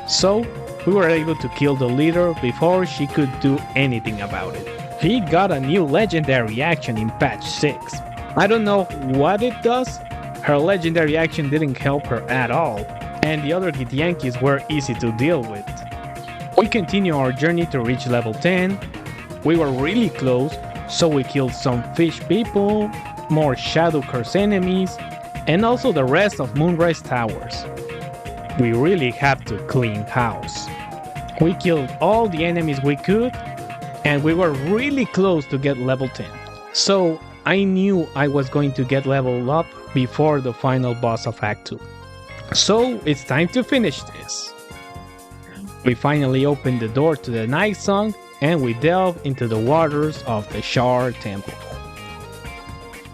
So we were able to kill the leader before she could do anything about it. He got a new legendary action in patch 6. I don't know what it does. Her legendary action didn't help her at all, and the other Githyankis were easy to deal with. We continue our journey to reach level 10. We were really close, so we killed some fish people, more Shadow Curse enemies, and also the rest of Moonrise Towers. We really have to clean house. We killed all the enemies we could, and we were really close to get level 10. So I knew I was going to get leveled up before the final boss of Act 2. So it's time to finish this. We finally opened the door to the Night Song, and we delve into the waters of the Shar Temple.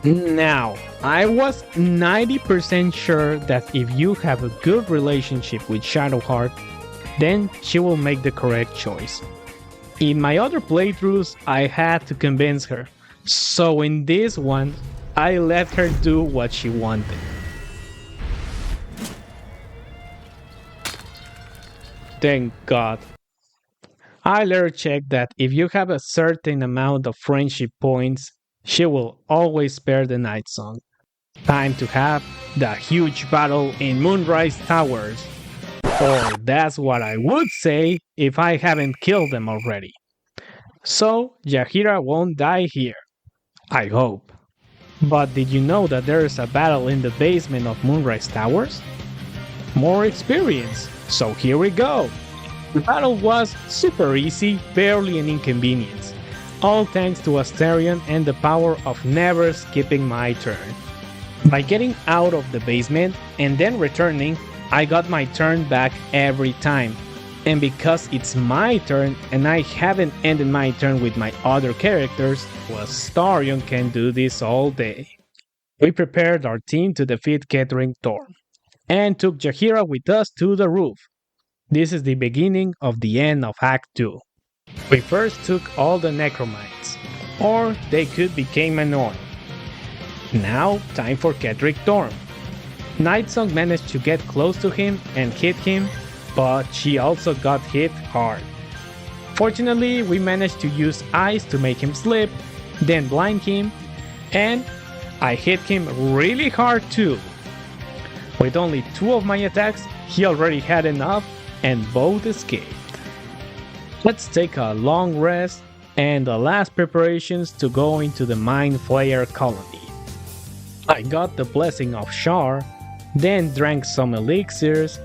Now, I was 90% sure that if you have a good relationship with Shadowheart, then she will make the correct choice. In my other playthroughs, I had to convince her, so in this one, I let her do what she wanted. Thank God. I let her check that if you have a certain amount of friendship points, she will always spare the Night Song. Time to have the huge battle in Moonrise Towers. Or that's what I would say if I haven't killed them already. So Jaheira won't die here. I hope. But did you know that there is a battle in the basement of Moonrise Towers? More experience, so here we go. The battle was super easy, barely an inconvenience. All thanks to Astarion and the power of never skipping my turn. By getting out of the basement and then returning, I got my turn back every time. And because it's my turn and I haven't ended my turn with my other characters, well, Astarion can do this all day. We prepared our team to defeat Ketheric Thorm, and took Jaheira with us to the roof. This is the beginning of the end of Act 2. We first took all the Necromites, or they could become annoying. Now, time for Ketheric Thorm. Nightsong managed to get close to him and hit him, but she also got hit hard. Fortunately, we managed to use ice to make him slip, then blind him, and I hit him really hard too. With only 2 of my attacks, he already had enough, and both escaped. Let's take a long rest and the last preparations to go into the Mind Flayer colony. I got the blessing of Shar, then drank some elixirs,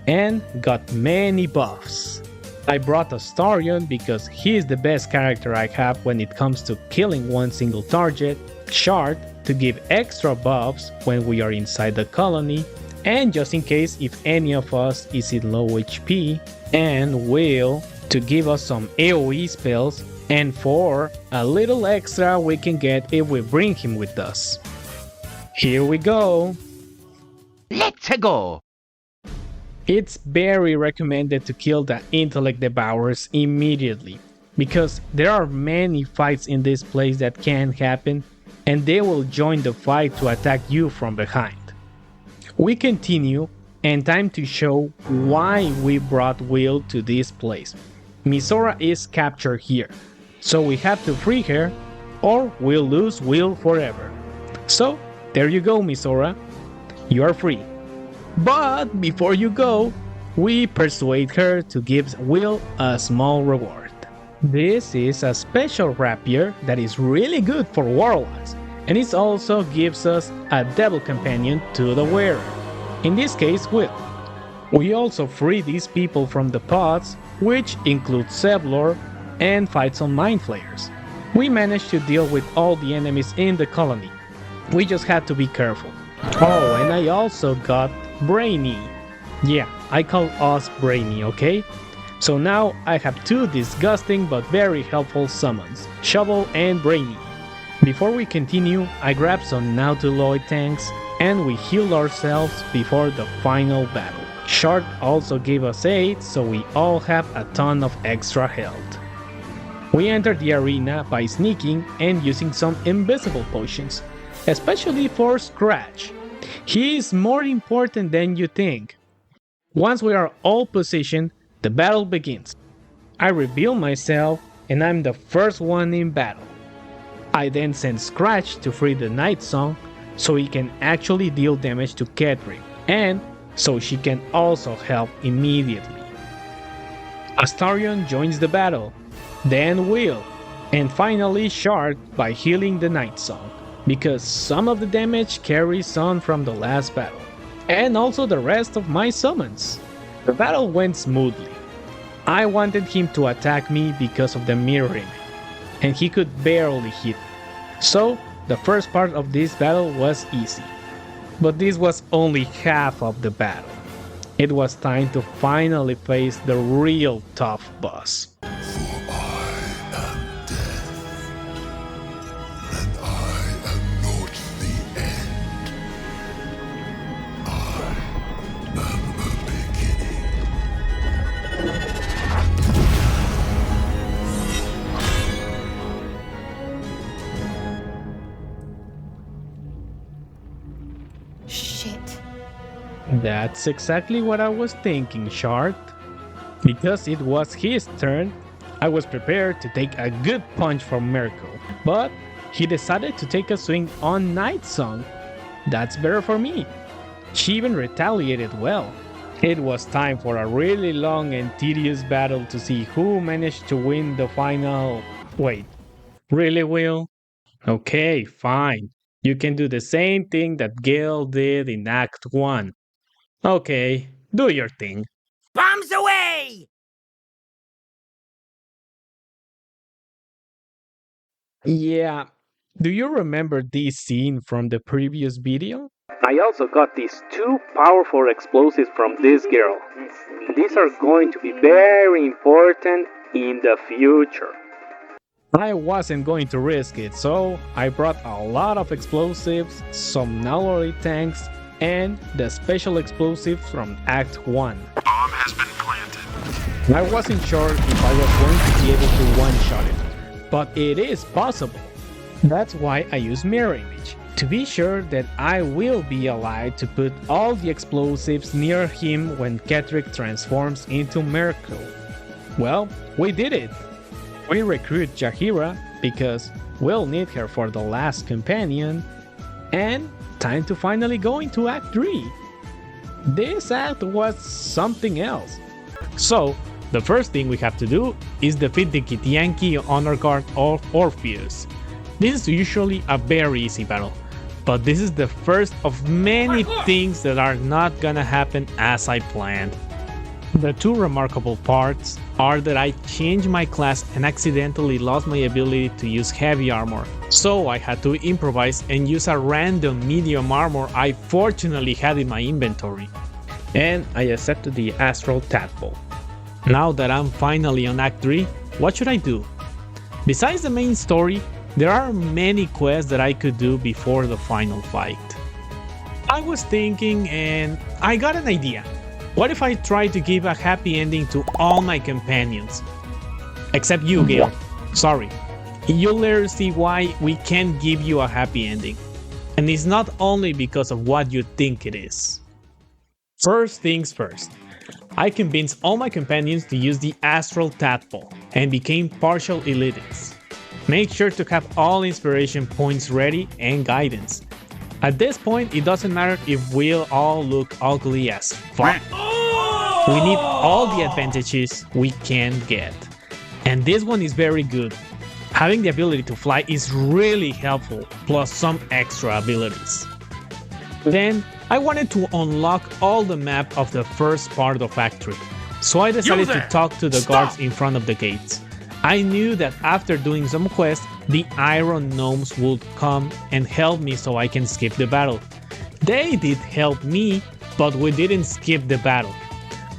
and got many buffs. I brought Astarion because he is the best character I have when it comes to killing one single target, Shard to give extra buffs when we are inside the colony, and just in case if any of us is in low HP, and Will to give us some AoE spells, and for a little extra we can get if we bring him with us. Here we go! Let's go! It's very recommended to kill the Intellect Devourers immediately, because there are many fights in this place that can happen, and they will join the fight to attack you from behind. We continue, and time to show why we brought Will to this place. Mizora is captured here, so we have to free her, or we'll lose Will forever. So, there you go, Mizora. You are free. But before you go, we persuade her to give Will a small reward. This is a special rapier that is really good for warlocks, and it also gives us a devil companion to the wearer. In this case, Will. We also free these people from the pods, which includes Zevlor and fights on Mind Flayers. We managed to deal with all the enemies in the colony. We just had to be careful. Oh, and I also got Brainy. Yeah, I call us Brainy, okay? So now I have two disgusting but very helpful summons, Shovel and Brainy. Before we continue, I grabbed some Nautiloid tanks and we healed ourselves before the final battle. Shard also gave us aid, so we all have a ton of extra health. We entered the arena by sneaking and using some invisible potions, especially for Scratch. He is more important than you think. Once we are all positioned, the battle begins. I reveal myself and I'm the first one in battle. I then send Scratch to free the Night Song so he can actually deal damage to Ketheric, and so she can also help immediately. Astarion joins the battle, then Will, and finally Shard by healing the Night Song, because some of the damage carries on from the last battle, and also the rest of my summons. The battle went smoothly. I wanted him to attack me because of the mirroring, and he could barely hit me. So, the first part of this battle was easy. But this was only half of the battle. It was time to finally face the real tough boss. That's exactly what I was thinking, Shard. Because it was his turn, I was prepared to take a good punch from Mirko, but he decided to take a swing on Night Song. That's better for me. She even retaliated well. It was time for a really long and tedious battle to see who managed to win the final... Wait, really, Will? Okay, fine. You can do the same thing that Gale did in Act 1. Okay, do your thing. Bombs away! Yeah, do you remember this scene from the previous video? I also got these two powerful explosives from this girl. These are going to be very important in the future. I wasn't going to risk it, so I brought a lot of explosives, some Nautiloid tanks, and the special explosives from Act 1. Bomb has been planted. I wasn't sure if I was going to be able to one-shot it, but it is possible. That's why I use Mirror Image, to be sure that I will be allowed to put all the explosives near him when Ketheric transforms into Mirko. Well, we did it! We recruit Jaheira because we'll need her for the last companion, and time to finally go into Act 3. This act was something else. So, the first thing we have to do is defeat the Githyanki Honor Guard of Orpheus. This is usually a very easy battle, but this is the first of many things that are not gonna happen as I planned. The two remarkable parts are that I changed my class and accidentally lost my ability to use heavy armor, so I had to improvise and use a random medium armor I fortunately had in my inventory. And I accepted the Astral Tadpole. Now that I'm finally on Act 3, what should I do? Besides the main story, there are many quests that I could do before the final fight. I was thinking and I got an idea. What if I try to give a happy ending to all my companions? Except you, Gale. Sorry. You'll later see why we can't give you a happy ending. And it's not only because of what you think it is. First things first. I convinced all my companions to use the Astral Tadpole and became partial elitists. Make sure to have all inspiration points ready and guidance. At this point, it doesn't matter if we'll all look ugly as fuck. We need all the advantages we can get. And this one is very good. Having the ability to fly is really helpful, plus some extra abilities. Then, I wanted to unlock all the map of the first part of Act 3. So I decided to there! talk to the Stop! guards in front of the gates. I knew that after doing some quests, the Iron Gnomes would come and help me so I can skip the battle. They did help me, but we didn't skip the battle.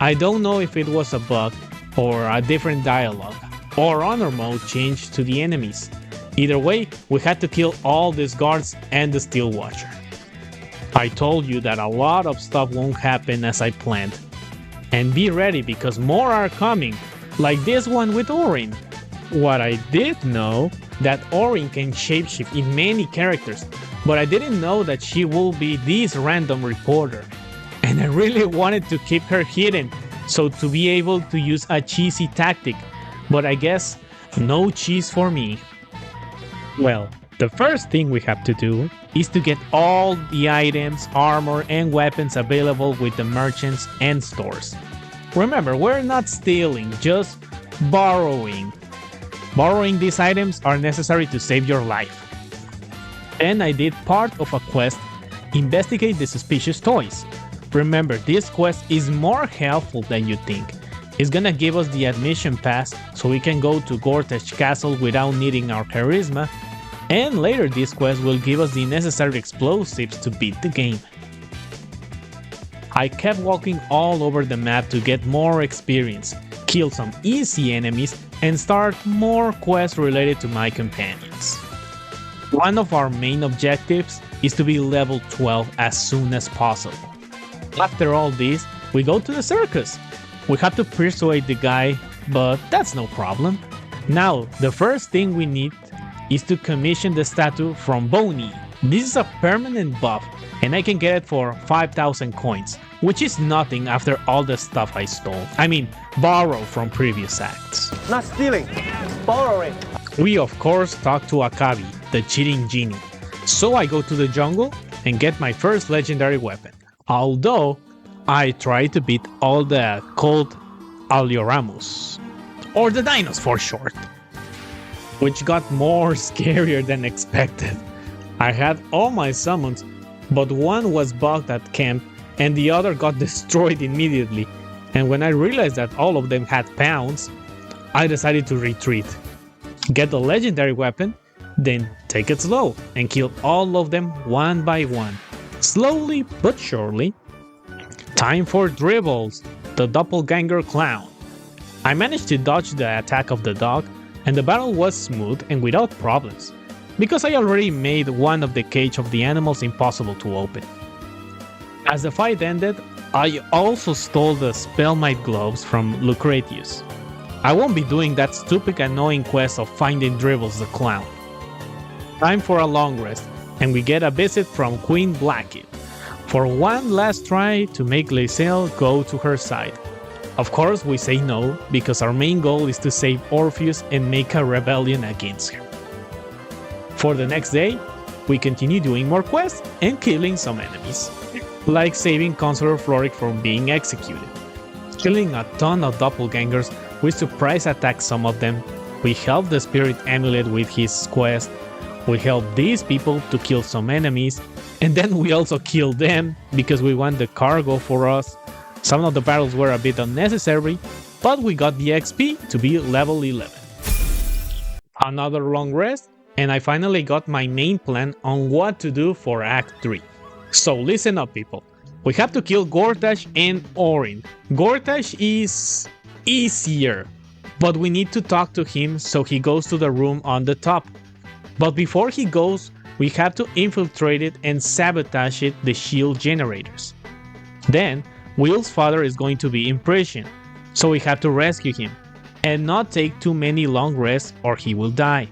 I don't know if it was a bug, or a different dialogue, or honor mode changed to the enemies. Either way, we had to kill all these guards and the Steel Watcher. I told you that a lot of stuff won't happen as I planned. And be ready because more are coming, like this one with Orin. What I did know that Orin can shapeshift in many characters, but I didn't know that she will be this random reporter. And I really wanted to keep her hidden, so to be able to use a cheesy tactic, but I guess no cheese for me. Well, the first thing we have to do is to get all the items, armor, and weapons available with the merchants and stores. Remember, we're not stealing, just borrowing. Borrowing these items are necessary to save your life. Then I did part of a quest, investigate the suspicious toys. Remember, this quest is more helpful than you think. It's gonna give us the admission pass so we can go to Gortash Castle without needing our charisma, and later this quest will give us the necessary explosives to beat the game. I kept walking all over the map to get more experience, kill some easy enemies, and start more quests related to my companions. One of our main objectives is to be level 12 as soon as possible. After all this, we go to the circus. We have to persuade the guy, but that's no problem. Now, the first thing we need is to commission the statue from Boney. This is a permanent buff, and I can get it for 5,000 coins, which is nothing after all the stuff I stole. I mean, borrow from previous acts. Not stealing, borrowing. We of course talk to Akabi, the cheating genie. So I go to the jungle and get my first legendary weapon. Although, I try to beat all the cult Alioramus, or the dinos for short, which got more scarier than expected. I had all my summons, but one was bugged at camp and the other got destroyed immediately. And when I realized that all of them had pounds, I decided to retreat. Get the legendary weapon, then take it slow and kill all of them one by one. Slowly but surely. Time for Dribbles, the doppelganger clown. I managed to dodge the attack of the dog, and the battle was smooth and without problems, because I already made one of the cage of the animals impossible to open. As the fight ended, I also stole the Spellmite gloves from Lucretius. I won't be doing that stupid annoying quest of finding Dribbles the clown. Time for a long rest, and we get a visit from Queen Blackhead for one last try to make Lae'zel go to her side. Of course we say no, because our main goal is to save Orpheus and make a rebellion against her. For the next day, we continue doing more quests and killing some enemies, like saving Consular Floric from being executed. Killing a ton of doppelgangers, we surprise attack some of them, we help the Spirit Amulet with his quest, we help these people to kill some enemies, and then we also kill them because we want the cargo for us. Some of the battles were a bit unnecessary, but we got the XP to be level 11. Another long rest, and I finally got my main plan on what to do for Act 3. So listen up people, we have to kill Gortash and Orin. Gortash is easier, but we need to talk to him so he goes to the room on the top. But before he goes, we have to infiltrate it and sabotage it, the shield generators. Then, Will's father is going to be in prison, so we have to rescue him, and not take too many long rests or he will die.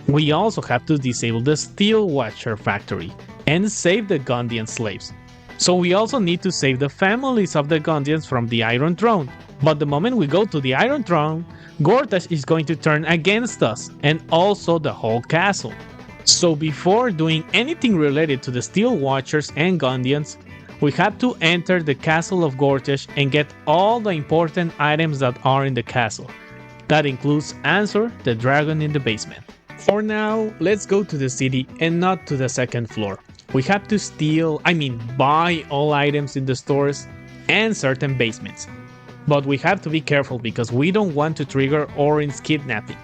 We also have to disable the Steel Watcher factory, and save the Gondian slaves. So we also need to save the families of the Gondians from the Iron Throne. But the moment we go to the Iron Throne, Gortash is going to turn against us, and also the whole castle. So before doing anything related to the Steel Watchers and Gondians, we have to enter the castle of Gortash and get all the important items that are in the castle. That includes Answer, the dragon in the basement. For now, let's go to the city and not to the second floor. We have to buy all items in the stores and certain basements. But we have to be careful because we don't want to trigger Orin's kidnapping.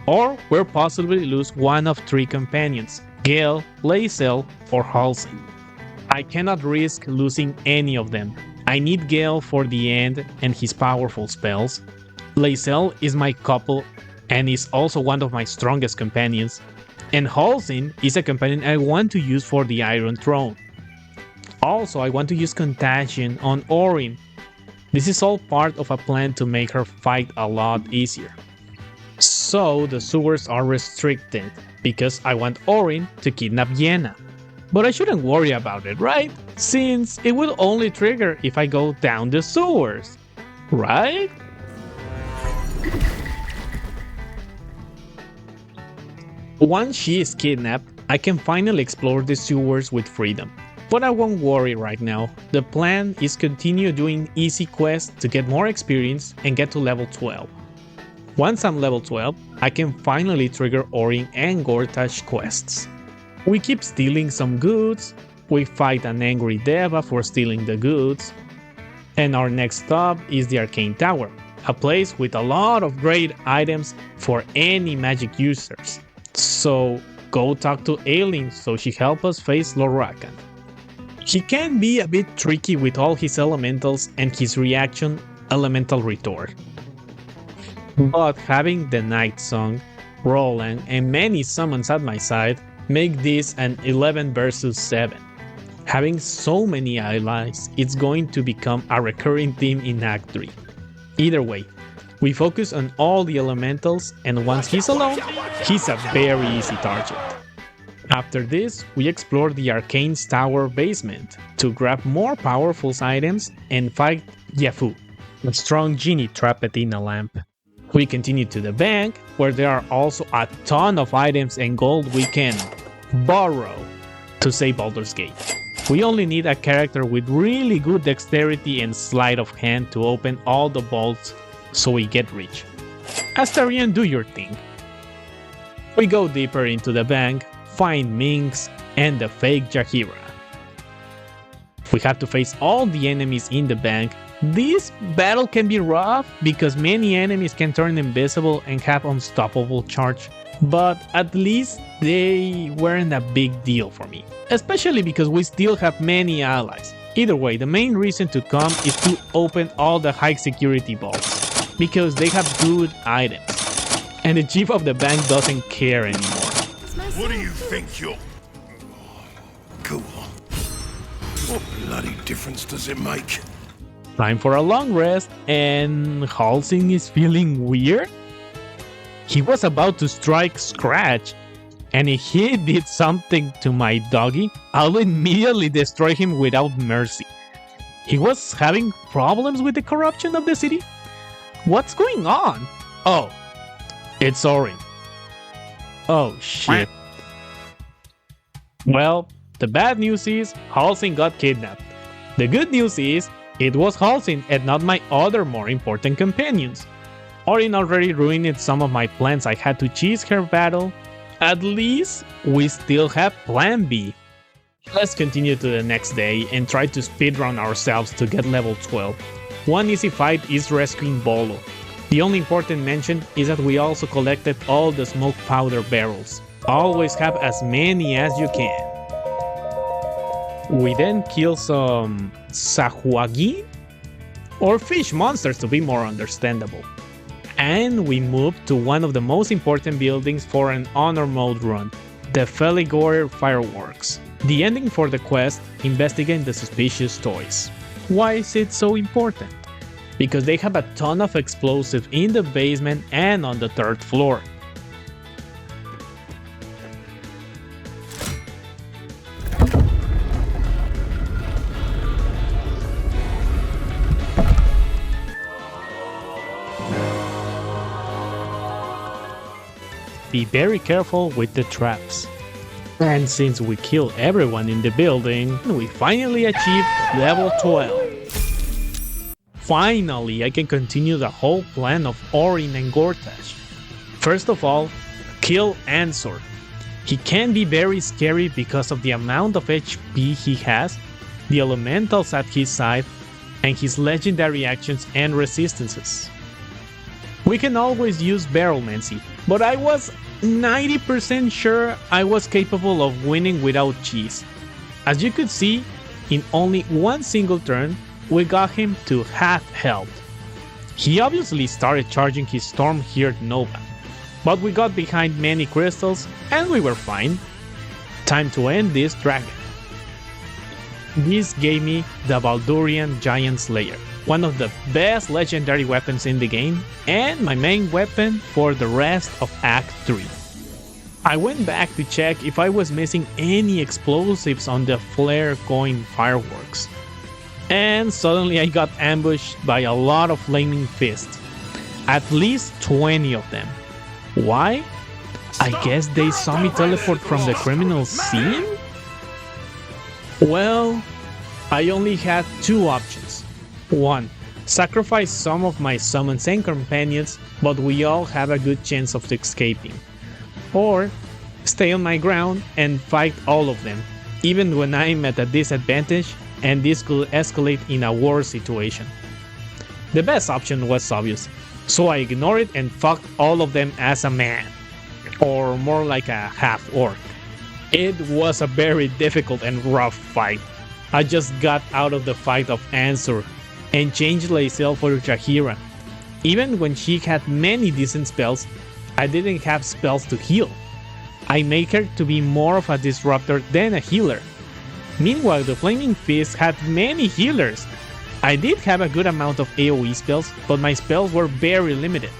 Or we'll possibly lose one of 3 companions, Gale, Lae'zel, or Halsin. I cannot risk losing any of them. I need Gale for the end and his powerful spells. Lae'zel is my couple and is also one of my strongest companions. And Halsin is a companion I want to use for the Iron Throne. Also, I want to use Contagion on Orin. This is all part of a plan to make her fight a lot easier. So the sewers are restricted, because I want Orin to kidnap Yenna. But I shouldn't worry about it, right? Since it will only trigger if I go down the sewers, right? Once she is kidnapped, I can finally explore the sewers with freedom. But I won't worry right now. The plan is continue doing easy quests to get more experience and get to level 12. Once I'm level 12, I can finally trigger Orin and Gortash quests. We keep stealing some goods, we fight an angry Deva for stealing the goods, and our next stop is the Arcane Tower, a place with a lot of great items for any magic users. So go talk to Aileen so she help us face Lord Rakan. He can be a bit tricky with all his elementals and his reaction elemental retort. But having the Night Song, Roland, and many summons at my side make this an 11 versus 7. Having so many allies, it's going to become a recurring theme in Act 3. Either way, we focus on all the elementals, and once he's alone, he's a very easy target. After this, we explore the Arcane's Tower basement to grab more powerful items and fight Yafu, a strong genie trapped in a lamp. We continue to the bank, where there are also a ton of items and gold we can borrow to save Baldur's Gate. We only need a character with really good dexterity and sleight of hand to open all the vaults so we get rich. Astarion, do your thing. We go deeper into the bank, find Minx and the fake Jaheira. We have to face all the enemies in the bank. This battle can be rough because many enemies can turn invisible and have unstoppable charge, but at least they weren't a big deal for me, especially because we still have many allies. Either way, the main reason to come is to open all the high security vaults, because they have good items, and the chief of the bank doesn't care anymore. What do you think you're... Cool. What bloody difference does it make? Time for a long rest, and Halsin is feeling weird? He was about to strike Scratch, and if he did something to my doggy, I'll immediately destroy him without mercy. He was having problems with the corruption of the city? What's going on? Oh, it's Orin. Oh shit. Well, the bad news is Halsin got kidnapped. The good news is it was Halsin and not my other more important companions. Orin already ruined some of my plans. I had to cheese her battle. At least we still have plan B. Let's continue to the next day and try to speedrun ourselves to get level 12. One easy fight is rescuing Bolo. The only important mention is that we also collected all the smoke powder barrels. Always have as many as you can. We then kill some Sahuagin? Or fish monsters to be more understandable. And we move to one of the most important buildings for an honor mode run, the Feligor Fireworks. The ending for the quest, investigate the suspicious toys. Why is it so important? Because they have a ton of explosives in the basement and on the 3rd floor. Be very careful with the traps. And since we kill everyone in the building, we finally achieved level 12. Finally, I can continue the whole plan of Orin and Gortash. First of all, kill Ansor. He can be very scary because of the amount of HP he has, the elementals at his side, and his legendary actions and resistances. We can always use Battlemancy, but I was 90% sure I was capable of winning without cheese. As you could see, in only one single turn, we got him to half health. He obviously started charging his Storm-Heart Nova, but we got behind many crystals and we were fine. Time to end this dragon. This gave me the Baldurian Giant Slayer, one of the best legendary weapons in the game, and my main weapon for the rest of Act 3. I went back to check if I was missing any explosives on the flare going fireworks, and suddenly I got ambushed by a lot of flaming fists, at least 20 of them. Why? I guess they saw me teleport from the criminal scene? Well, I only had two options. One, sacrifice some of my summons and companions, but we all have a good chance of escaping. Or, stay on my ground and fight all of them, even when I'm at a disadvantage and this could escalate in a war situation. The best option was obvious, so I ignored it and fucked all of them as a man, or more like a half-orc. It was a very difficult and rough fight. I just got out of the fight of Ansur and changed Lae'zel for Jaheira. Even when she had many decent spells, I didn't have spells to heal. I made her to be more of a disruptor than a healer. Meanwhile, the Flaming Fist had many healers. I did have a good amount of AoE spells, but my spells were very limited.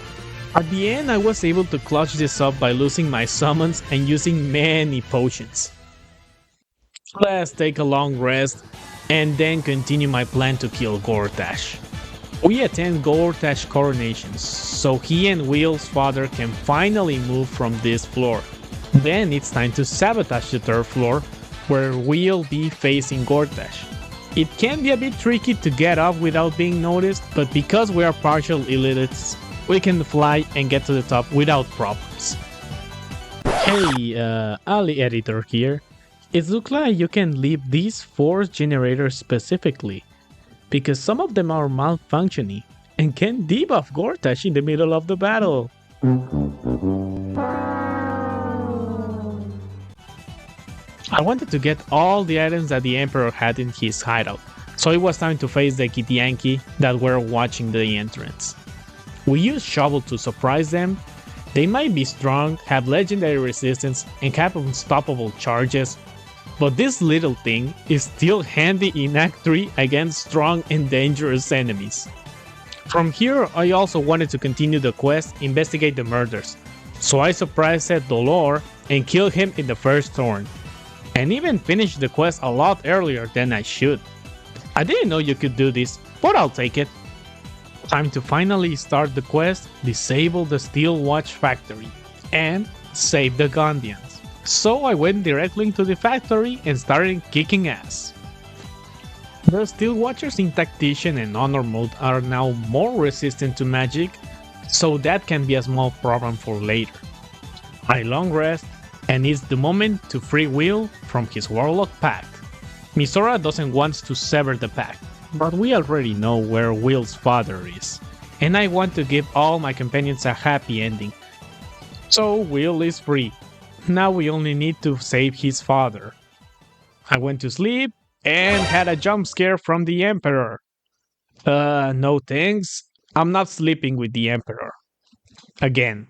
At the end, I was able to clutch this up by losing my summons and using many potions. Let's take a long rest and then continue my plan to kill Gortash. We attend Gortash coronation, so he and Will's father can finally move from this floor. Then it's time to sabotage the third floor, where we'll be facing Gortash. It can be a bit tricky to get up without being noticed, but because we are partial elitists, we can fly and get to the top without problems. Hey, Ali Editor here. It looks like you can leave these force generators specifically, because some of them are malfunctioning and can debuff Gortash in the middle of the battle. I wanted to get all the items that the Emperor had in his hideout, so it was time to face the Githyanki that were watching the entrance. We used Shovel to surprise them. They might be strong, have legendary resistance, and have unstoppable charges, but this little thing is still handy in Act 3 against strong and dangerous enemies. From here, I also wanted to continue the quest, investigate the murders, so I surprised Dolor and killed him in the first turn, and even finished the quest a lot earlier than I should. I didn't know you could do this, but I'll take it. Time to finally start the quest, disable the Steel Watch factory, and save the Gondians. So I went directly into the factory and started kicking ass. The Steel Watchers in Tactician and Honor mode are now more resistant to magic, so that can be a small problem for later. I long rest, and it's the moment to free Will from his Warlock pact. Misora doesn't want to sever the pact, but we already know where Will's father is, and I want to give all my companions a happy ending. So Will is free. Now we only need to save his father. I went to sleep and had a jump scare from the Emperor. No thanks. I'm not sleeping with the Emperor. Again.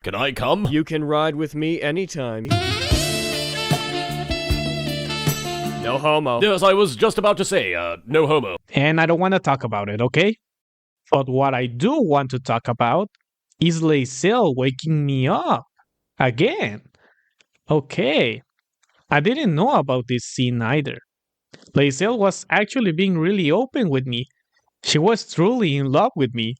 Can I come? You can ride with me anytime. No homo. Yes, I was just about to say, no homo. And I don't want to talk about it, okay? But what I do want to talk about is Lae'zel waking me up. Again. Okay. I didn't know about this scene either. Lae'zel was actually being really open with me. She was truly in love with me.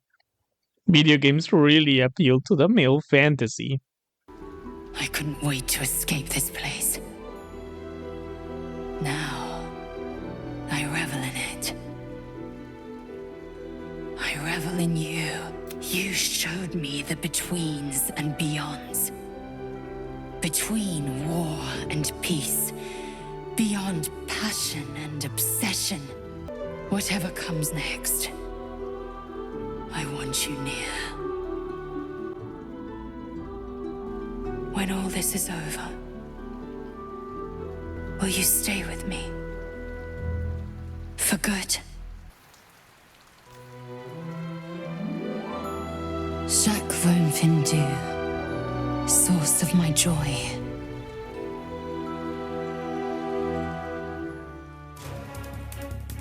Video games really appeal to the male fantasy. I couldn't wait to escape this place. Now, I revel in it. I revel in you. You showed me the betweens and beyonds. Between war and peace. Beyond passion and obsession. Whatever comes next, I want you near. When all this is over, will you stay with me? For good? Jacques Von Findu, source of my joy.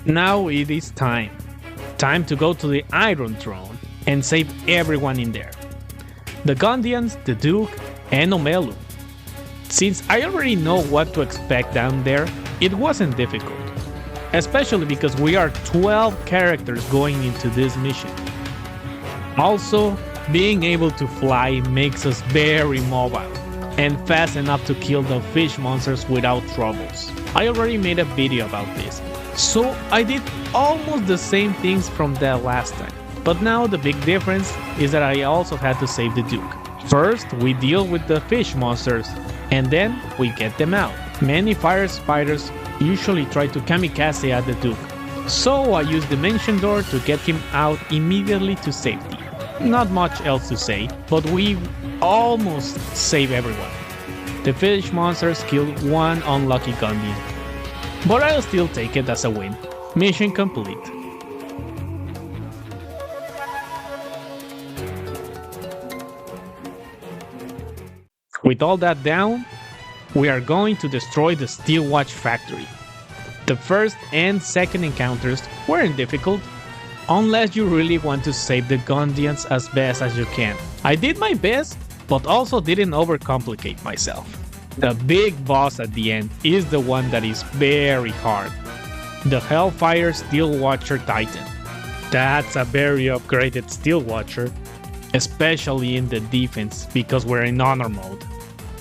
Now it is time. Time to go to the Iron Throne and save everyone in there. The Gondians, the Duke, and Omelu. Since I already know what to expect down there, it wasn't difficult. Especially because we are 12 characters going into this mission. Also, being able to fly makes us very mobile and fast enough to kill the fish monsters without troubles. I already made a video about this, so I did almost the same things from that last time. But now the big difference is that I also had to save the Duke. First, we deal with the fish monsters, and then we get them out. Many fire spiders usually try to kamikaze at the Duke, so I use Dimension Door to get him out immediately to safety. Not much else to say, but we almost save everyone. The fish monsters kill one unlucky Gondian, but I'll still take it as a win. Mission complete. With all that down, we are going to destroy the Steel Watch factory. The first and second encounters weren't difficult, unless you really want to save the Gondians as best as you can. I did my best, but also didn't overcomplicate myself. The big boss at the end is the one that is very hard. The Hellfire Steel Watcher Titan. That's a very upgraded Steel Watcher, especially in the defense because we're in honor mode.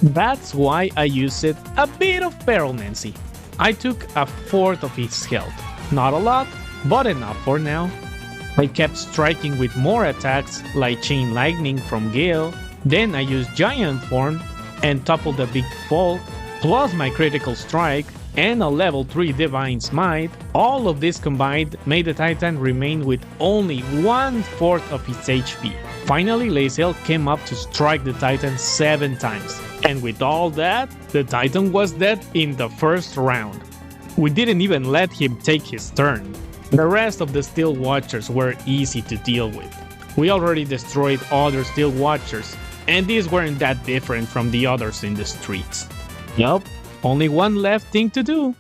That's why I used a bit of Peril Nancy. I took a fourth of his health. Not a lot, but enough for now. I kept striking with more attacks like Chain Lightning from Gale, then I used Giant Form and toppled the Big Fall, plus my critical strike and a level 3 Divine Smite. All of this combined made the Titan remain with only 1/4 of its HP. Finally, Lae'zel came up to strike the Titan 7 times, and with all that, the Titan was dead in the first round. We didn't even let him take his turn. The rest of the Steel Watchers were easy to deal with. We already destroyed other Steel Watchers, and these weren't that different from the others in the streets. Yup, only one left thing to do.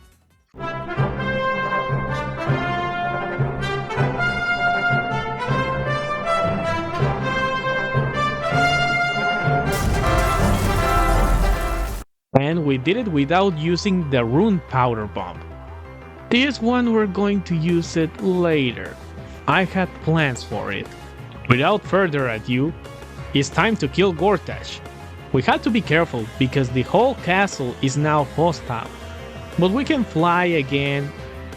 And we did it without using the Rune Powder Bomb. This one we're going to use it later. I had plans for it. Without further ado, it's time to kill Gortash. We had to be careful because the whole castle is now hostile. But we can fly again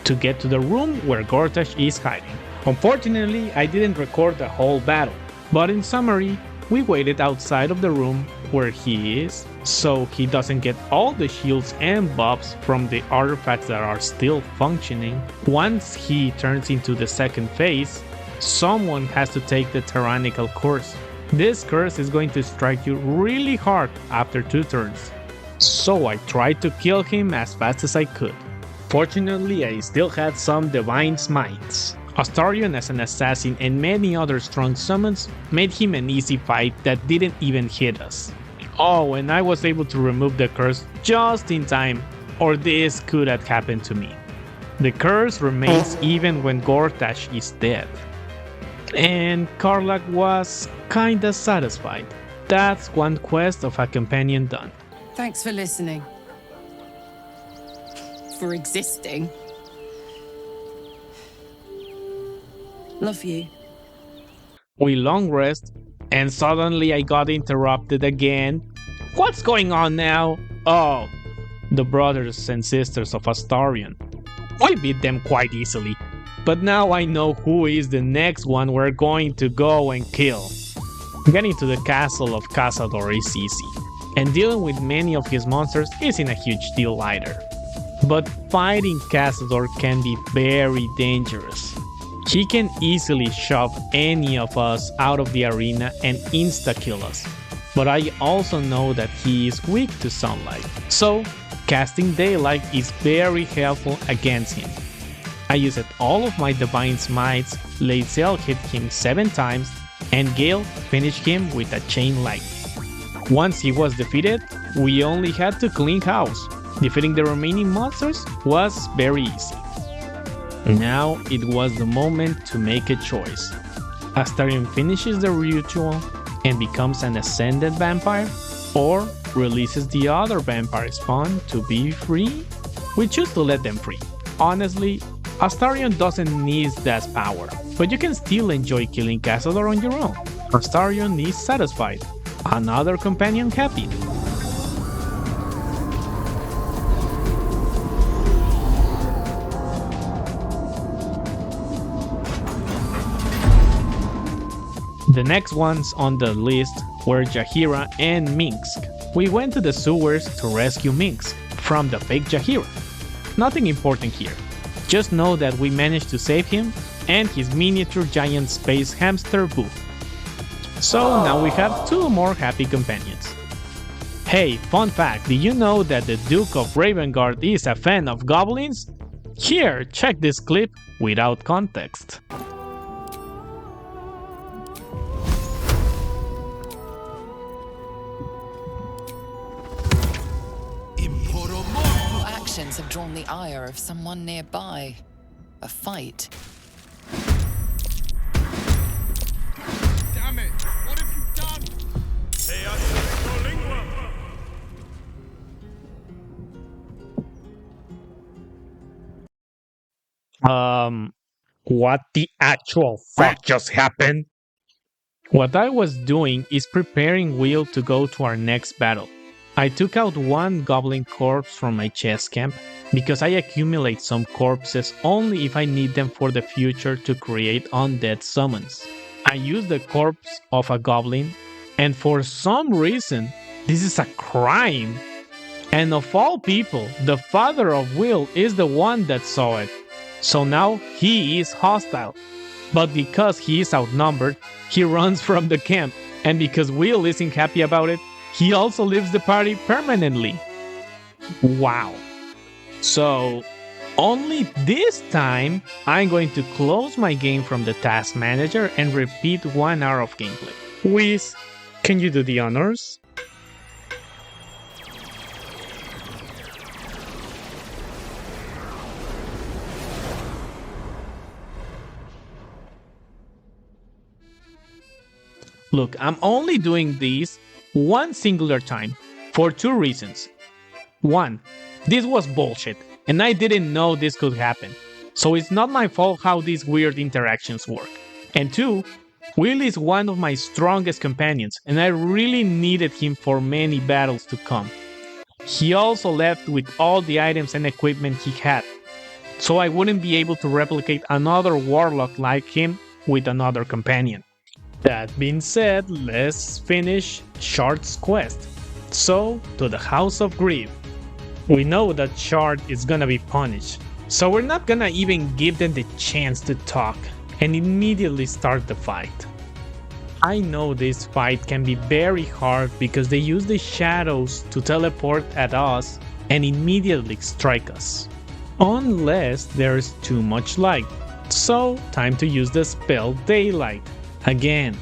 to get to the room where Gortash is hiding. Unfortunately, I didn't record the whole battle, but in summary, we waited outside of the room where he is, so he doesn't get all the shields and buffs from the artifacts that are still functioning. Once he turns into the second phase, someone has to take the tyrannical curse. This curse is going to strike you really hard after 2 turns, so I tried to kill him as fast as I could. Fortunately, I still had some Divine Smites. Astarion as an assassin and many other strong summons made him an easy fight that didn't even hit us. Oh, and I was able to remove the curse just in time, or this could have happened to me. The curse remains even when Gortash is dead. And Karlach was kinda satisfied. That's one quest of a companion done. Thanks for listening. For existing. Love you. We long rest, and suddenly I got interrupted again. What's going on now? Oh, the brothers and sisters of Astarion. We beat them quite easily, but now I know who is the next one we're going to go and kill. Getting to the castle of Cazador is easy, and dealing with many of his monsters isn't a huge deal either. But fighting Cazador can be very dangerous. He can easily shove any of us out of the arena and insta-kill us. But I also know that he is weak to sunlight, so casting Daylight is very helpful against him. I used all of my Divine Smites, Lae'zel hit him 7 times, and Gale finished him with a Chain Lightning. Once he was defeated, we only had to clean house. Defeating the remaining monsters was very easy. Now it was the moment to make a choice. Astarion finishes the ritual and becomes an Ascended Vampire, or releases the other vampire spawn to be free? We choose to let them free. Honestly, Astarion doesn't need that power, but you can still enjoy killing Cazador on your own. Astarion is satisfied. Another companion happy. The next ones on the list were Jaheira and Minsk. We went to the sewers to rescue Minsk from the fake Jaheira. Nothing important here. Just know that we managed to save him and his miniature giant space hamster Boo. So now we have 2 more happy companions. Hey, fun fact, did you know that the Duke of Ravengard is a fan of goblins? Here, check this clip without context. Your actions have drawn the ire of someone nearby. A fight. Damn it! What have you done? What the actual fuck just happened? What I was doing is preparing Will to go to our next battle. I took out 1 goblin corpse from my chest camp because I accumulate some corpses only if I need them for the future to create undead summons. I used the corpse of a goblin, and for some reason, this is a crime. And of all people, the father of Will is the one that saw it. So now he is hostile. But because he is outnumbered, he runs from the camp, and because Will isn't happy about it, he also leaves the party permanently. Wow. So, only this time, I'm going to close my game from the task manager and repeat 1 hour of gameplay. Whis, can you do the honors? Look, I'm only doing this 1 singular time for 2 reasons. 1, this was bullshit, and I didn't know this could happen, so it's not my fault how these weird interactions work. And 2, Will is one of my strongest companions, and I really needed him for many battles to come. He also left with all the items and equipment he had, so I wouldn't be able to replicate another warlock like him with another companion. That being said, let's finish Shard's quest. So, to the House of Grief. We know that Shard is gonna be punished, so we're not gonna even give them the chance to talk and immediately start the fight. I know this fight can be very hard because they use the shadows to teleport at us and immediately strike us. Unless there's too much light, so time to use the spell Daylight. Again,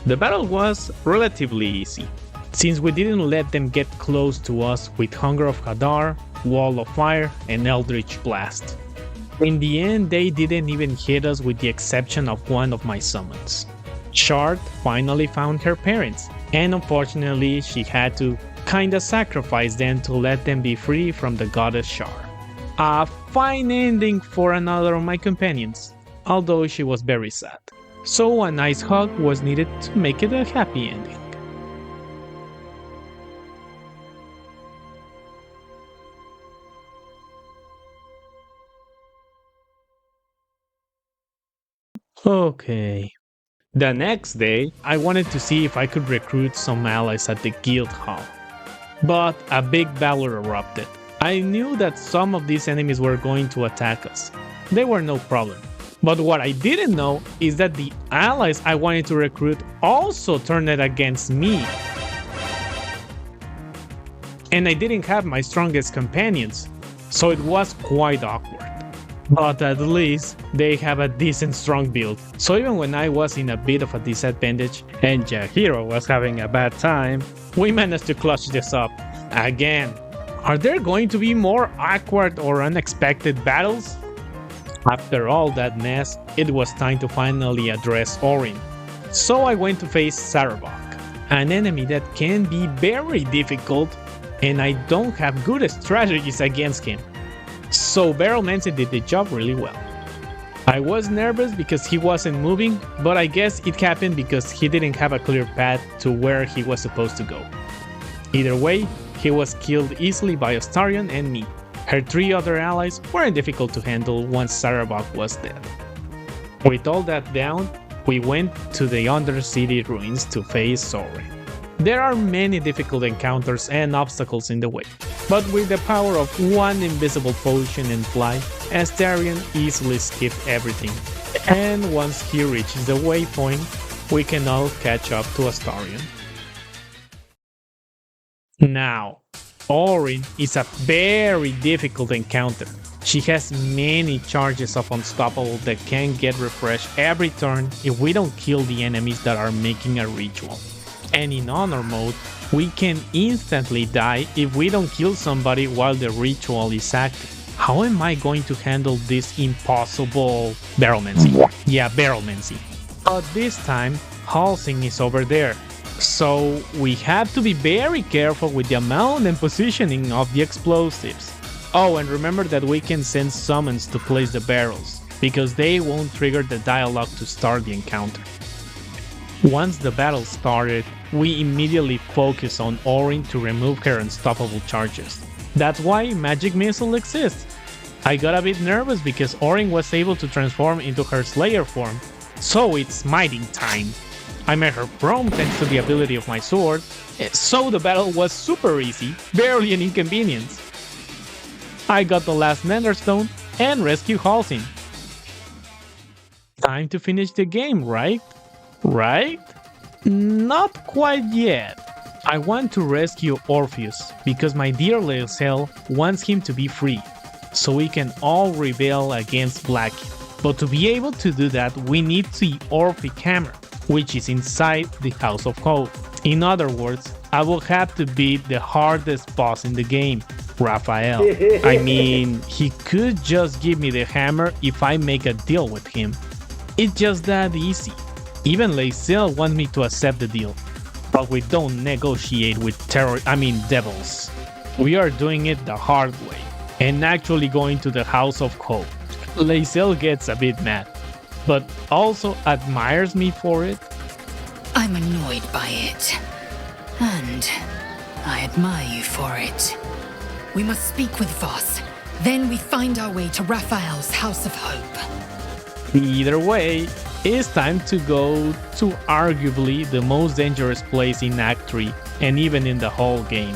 the battle was relatively easy, since we didn't let them get close to us with Hunger of Hadar, Wall of Fire, and Eldritch Blast. In the end, they didn't even hit us with the exception of 1 of my summons. Shard finally found her parents, and unfortunately she had to kinda sacrifice them to let them be free from the goddess Shar. A fine ending for another of my companions, although she was very sad. So a nice hug was needed to make it a happy ending. Okay. The next day, I wanted to see if I could recruit some allies at the guild hall. But a big battle erupted. I knew that some of these enemies were going to attack us. They were no problem. But what I didn't know is that the allies I wanted to recruit also turned it against me. And I didn't have my strongest companions, so it was quite awkward. But at least they have a decent strong build, so even when I was in a bit of a disadvantage and Jaheira was having a bad time, we managed to clutch this up. Again, are there going to be more awkward or unexpected battles? After all that mess, it was time to finally address Orin. So I went to face Sarabok, an enemy that can be very difficult, and I don't have good strategies against him. So Battlemancy did the job really well. I was nervous because he wasn't moving, but I guess it happened because he didn't have a clear path to where he was supposed to go. Either way, he was killed easily by Astarion and me. Her 3 other allies weren't difficult to handle once Sarabok was dead. With all that down, we went to the Undercity ruins to face Orin. There are many difficult encounters and obstacles in the way, but with the power of one invisible potion and fly, Astarion easily skipped everything, and once he reaches the waypoint, we can all catch up to Astarion. Now, Orin is a very difficult encounter. She has many charges of Unstoppable that can get refreshed every turn if we don't kill the enemies that are making a ritual. And in Honor mode, we can instantly die if we don't kill somebody while the ritual is active. How am I going to handle this impossible Battlemancy? Yeah, Battlemancy. But this time, Halsing is over there. So we have to be very careful with the amount and positioning of the explosives. Oh, and remember that we can send summons to place the barrels, because they won't trigger the dialogue to start the encounter. Once the battle started, we immediately focus on Orin to remove her unstoppable charges. That's why Magic Missile exists. I got a bit nervous because Orin was able to transform into her Slayer form, so it's smiting time. I made her prone thanks to the ability of my sword, so the battle was super easy, barely an inconvenience. I got the last Netherstone and rescue Halsing. Time to finish the game, right? Right? Not quite yet. I want to rescue Orpheus because my dear Lae'zel wants him to be free, so we can all rebel against Blackie. But to be able to do that, we need the Orphic Hammer, which is inside the House of Hope. In other words, I will have to beat the hardest boss in the game, Raphael. I mean, he could just give me the hammer if I make a deal with him. It's just that easy. Even Lae'zel wants me to accept the deal, but we don't negotiate with devils. We are doing it the hard way, and actually going to the House of Hope. Lae'zel gets a bit mad, but also admires me for it. I'm annoyed by it, and I admire you for it. We must speak with Voss, then we find our way to Raphael's House of Hope. Either way, it's time to go to arguably the most dangerous place in Act 3 and even in the whole game.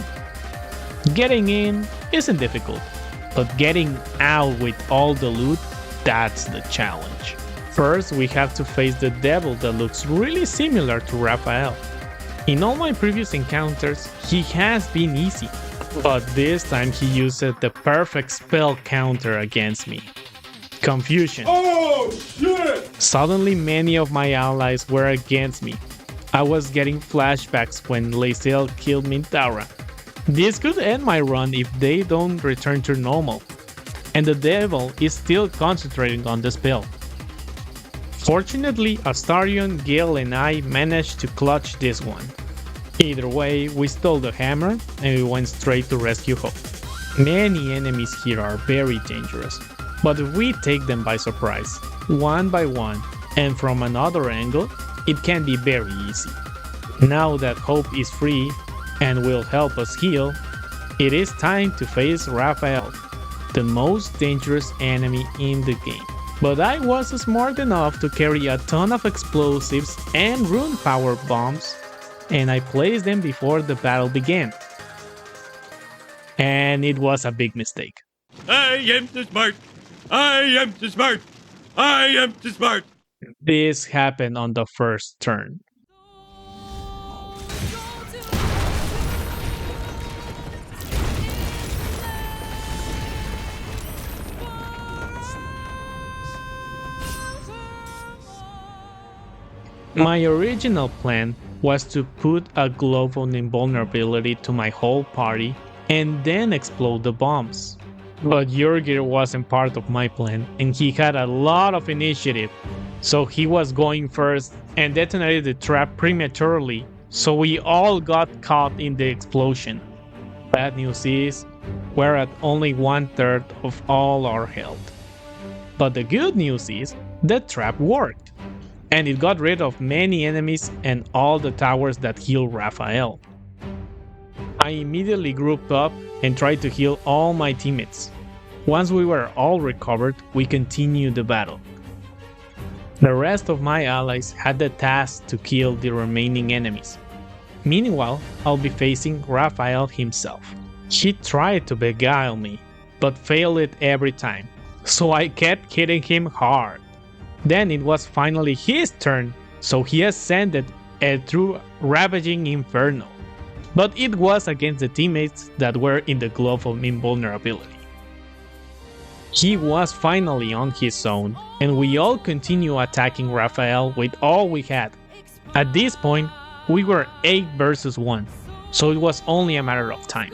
Getting in isn't difficult, but getting out with all the loot, that's the challenge. First, we have to face the devil that looks really similar to Raphael. In all my previous encounters, he has been easy, but this time he used the perfect spell counter against me. Confusion. Oh, shit! Suddenly many of my allies were against me. I was getting flashbacks when Lae'zel killed Minthara. This could end my run if they don't return to normal, and the devil is still concentrating on the spell. Fortunately, Astarion, Gale and I managed to clutch this one. Either way, we stole the hammer and we went straight to rescue Hope. Many enemies here are very dangerous, but if we take them by surprise, one by one, and from another angle, it can be very easy. Now that Hope is free and will help us heal, it is time to face Raphael, the most dangerous enemy in the game. But I was smart enough to carry a ton of explosives and rune power bombs, and I placed them before the battle began. And it was a big mistake. I am too smart. I am too smart. I am too smart. This happened on the first turn. My original plan was to put a glove of invulnerability to my whole party and then explode the bombs. But Jurgir wasn't part of my plan and he had a lot of initiative, so he was going first and detonated the trap prematurely, so we all got caught in the explosion. Bad news is, we're at only 1/3 of all our health. But the good news is, the trap worked, and it got rid of many enemies and all the towers that heal Raphael. I immediately grouped up and tried to heal all my teammates. Once we were all recovered, we continued the battle. The rest of my allies had the task to kill the remaining enemies. Meanwhile, I'll be facing Raphael himself. He tried to beguile me, but failed it every time, so I kept hitting him hard. Then it was finally his turn, so he ascended and threw Ravaging Inferno. But it was against the teammates that were in the Glove of Invulnerability. He was finally on his own, and we all continued attacking Raphael with all we had. At this point, we were 8 versus 1, so it was only a matter of time.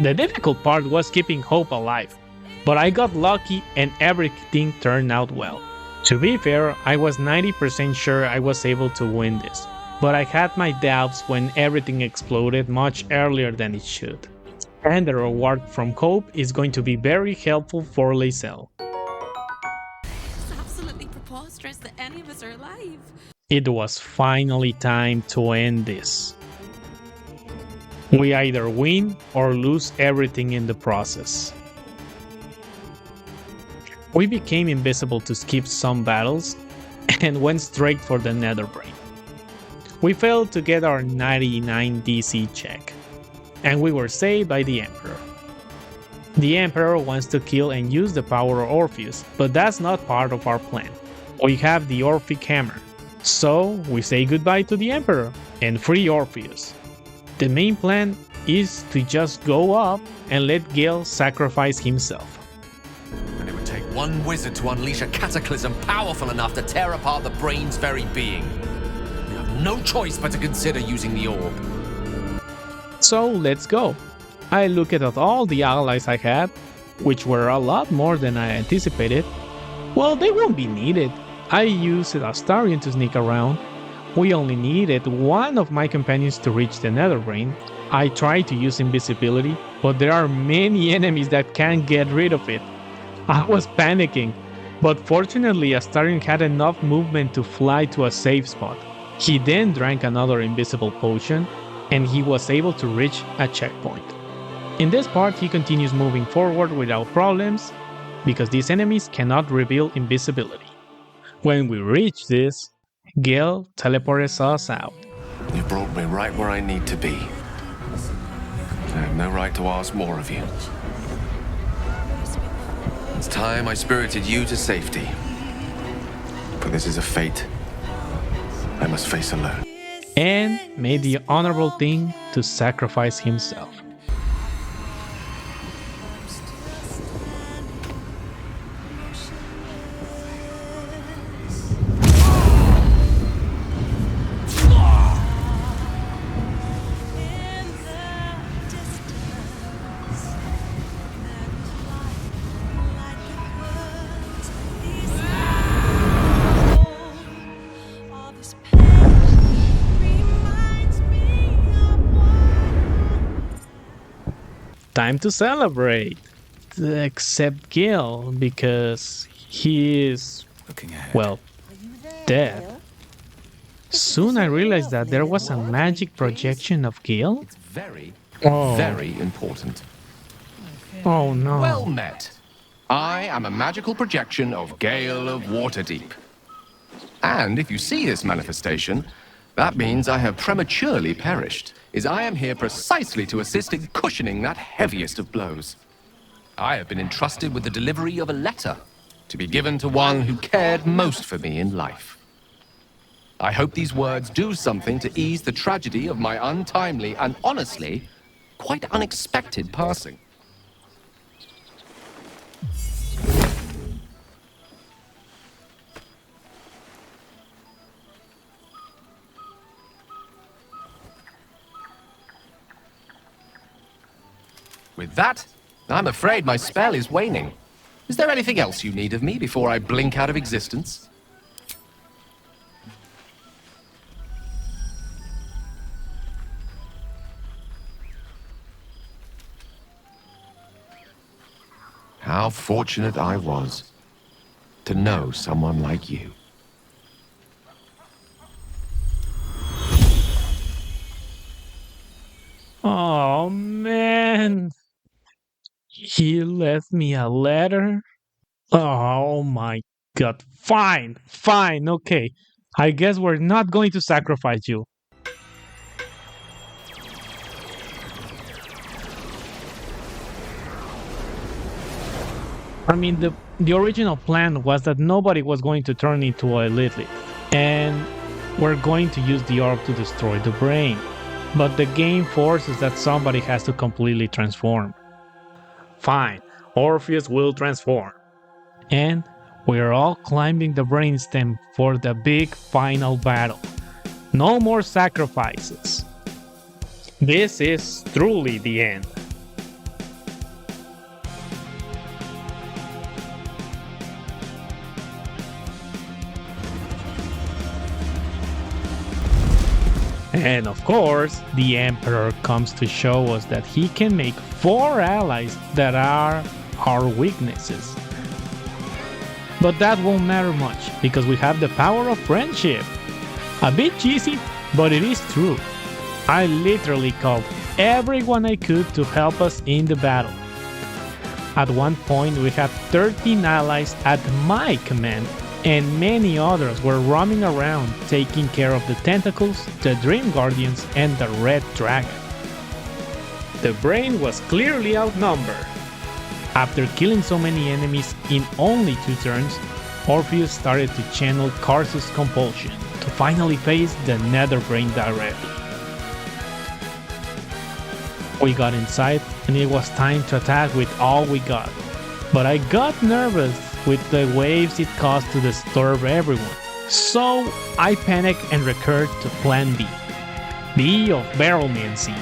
The difficult part was keeping hope alive, but I got lucky and everything turned out well. To be fair, I was 90% sure I was able to win this, but I had my doubts when everything exploded much earlier than it should. And the reward from Hope is going to be very helpful for Lae'zel. It's absolutely preposterous that any of us are alive. It was finally time to end this. We either win or lose everything in the process. We became invisible to skip some battles and went straight for the Nether Brain. We failed to get our 99 DC check, and we were saved by the Emperor. The Emperor wants to kill and use the power of Orpheus, but that's not part of our plan. We have the Orphic Hammer, so we say goodbye to the Emperor and free Orpheus. The main plan is to just go up and let Gale sacrifice himself. And it would take one wizard to unleash a cataclysm powerful enough to tear apart the brain's very being. We have no choice but to consider using the orb. So let's go. I looked at all the allies I had, which were a lot more than I anticipated. Well, they won't be needed. I used Astarion to sneak around. We only needed one of my companions to reach the Nether Brain. I tried to use invisibility, but there are many enemies that can't get rid of it. I was panicking, but fortunately Astarion had enough movement to fly to a safe spot. He then drank another invisible potion, and he was able to reach a checkpoint. In this part, he continues moving forward without problems, because these enemies cannot reveal invisibility. When we reach this, Gale teleports us out. You brought me right where I need to be. I have no right to ask more of you. It's time I spirited you to safety. But this is a fate I must face alone. And made the honorable thing to sacrifice himself. Time to celebrate! Except Gale, because he is, well, dead. Soon I realized that there was a magic projection of Gale. It's very, Oh. very important. Oh no. Well met. I am a magical projection of Gale of Waterdeep. And if you see this manifestation, That means I have prematurely perished, as I am here precisely to assist in cushioning that heaviest of blows. I have been entrusted with the delivery of a letter, to be given to one who cared most for me in life. I hope these words do something to ease the tragedy of my untimely and, honestly, quite unexpected passing. With that, I'm afraid my spell is waning. Is there anything else you need of me before I blink out of existence? How fortunate I was to know someone like you. Oh, man. He left me a letter? Oh my god. Fine, okay. I guess we're not going to sacrifice you. I mean, the original plan was that nobody was going to turn into a Lilith, and we're going to use the orb to destroy the brain. But the game forces that somebody has to completely transform. Fine, Orpheus will transform. And we're all climbing the brainstem for the big final battle. No more sacrifices. This is truly the end. And of course, the Emperor comes to show us that he can make 4 allies that are our weaknesses. But that won't matter much, because we have the power of friendship. A bit cheesy, but it is true. I literally called everyone I could to help us in the battle. At one point we had 13 allies at my command, and many others were roaming around taking care of the tentacles, the Dream Guardians, and the Red Dragon. The brain was clearly outnumbered. After killing so many enemies in only 2 turns, Orpheus started to channel Karsus' compulsion to finally face the Nether Brain directly. We got inside and it was time to attack with all we got, but I got nervous with the waves it caused to disturb everyone, so I panicked and recurred to plan B of Battlemancy.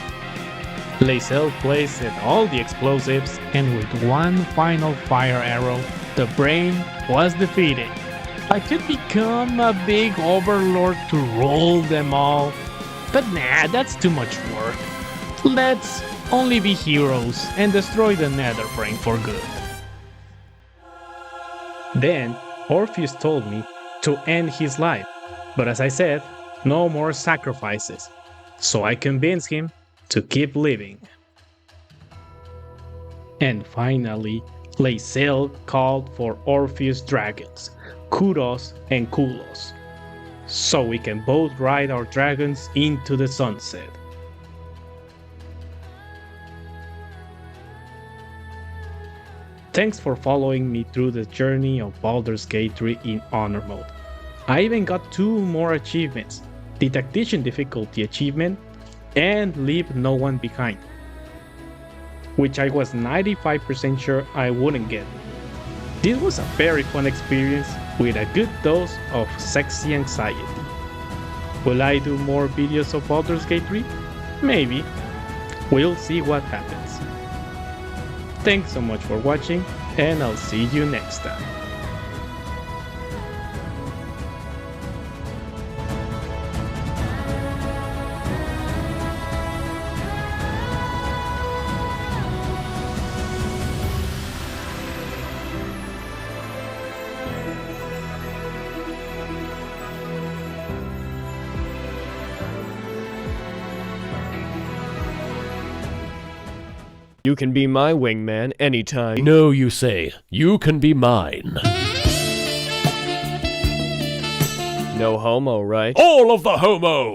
Lae'zel placed all the explosives, and with one final fire arrow, the brain was defeated. I could become a big overlord to rule them all, but nah, that's too much work. Let's only be heroes and destroy the Nether Brain for good. Then Orpheus told me to end his life, but as I said, no more sacrifices, so I convinced him to keep living. And finally, Lae'zel called for Orpheus dragons, Kuros and Kulos, so we can both ride our dragons into the sunset. Thanks for following me through the journey of Baldur's Gate 3 in Honor Mode. I even got 2 more achievements, the Tactician difficulty achievement and Leave No One Behind, which I was 95% sure I wouldn't get. This was a very fun experience with a good dose of sexy anxiety. Will I do more videos of Baldur's Gate 3? Maybe. We'll see what happens. Thanks so much for watching, and I'll see you next time. You can be my wingman anytime. No, you say. You can be mine. No homo, right? All of the homo!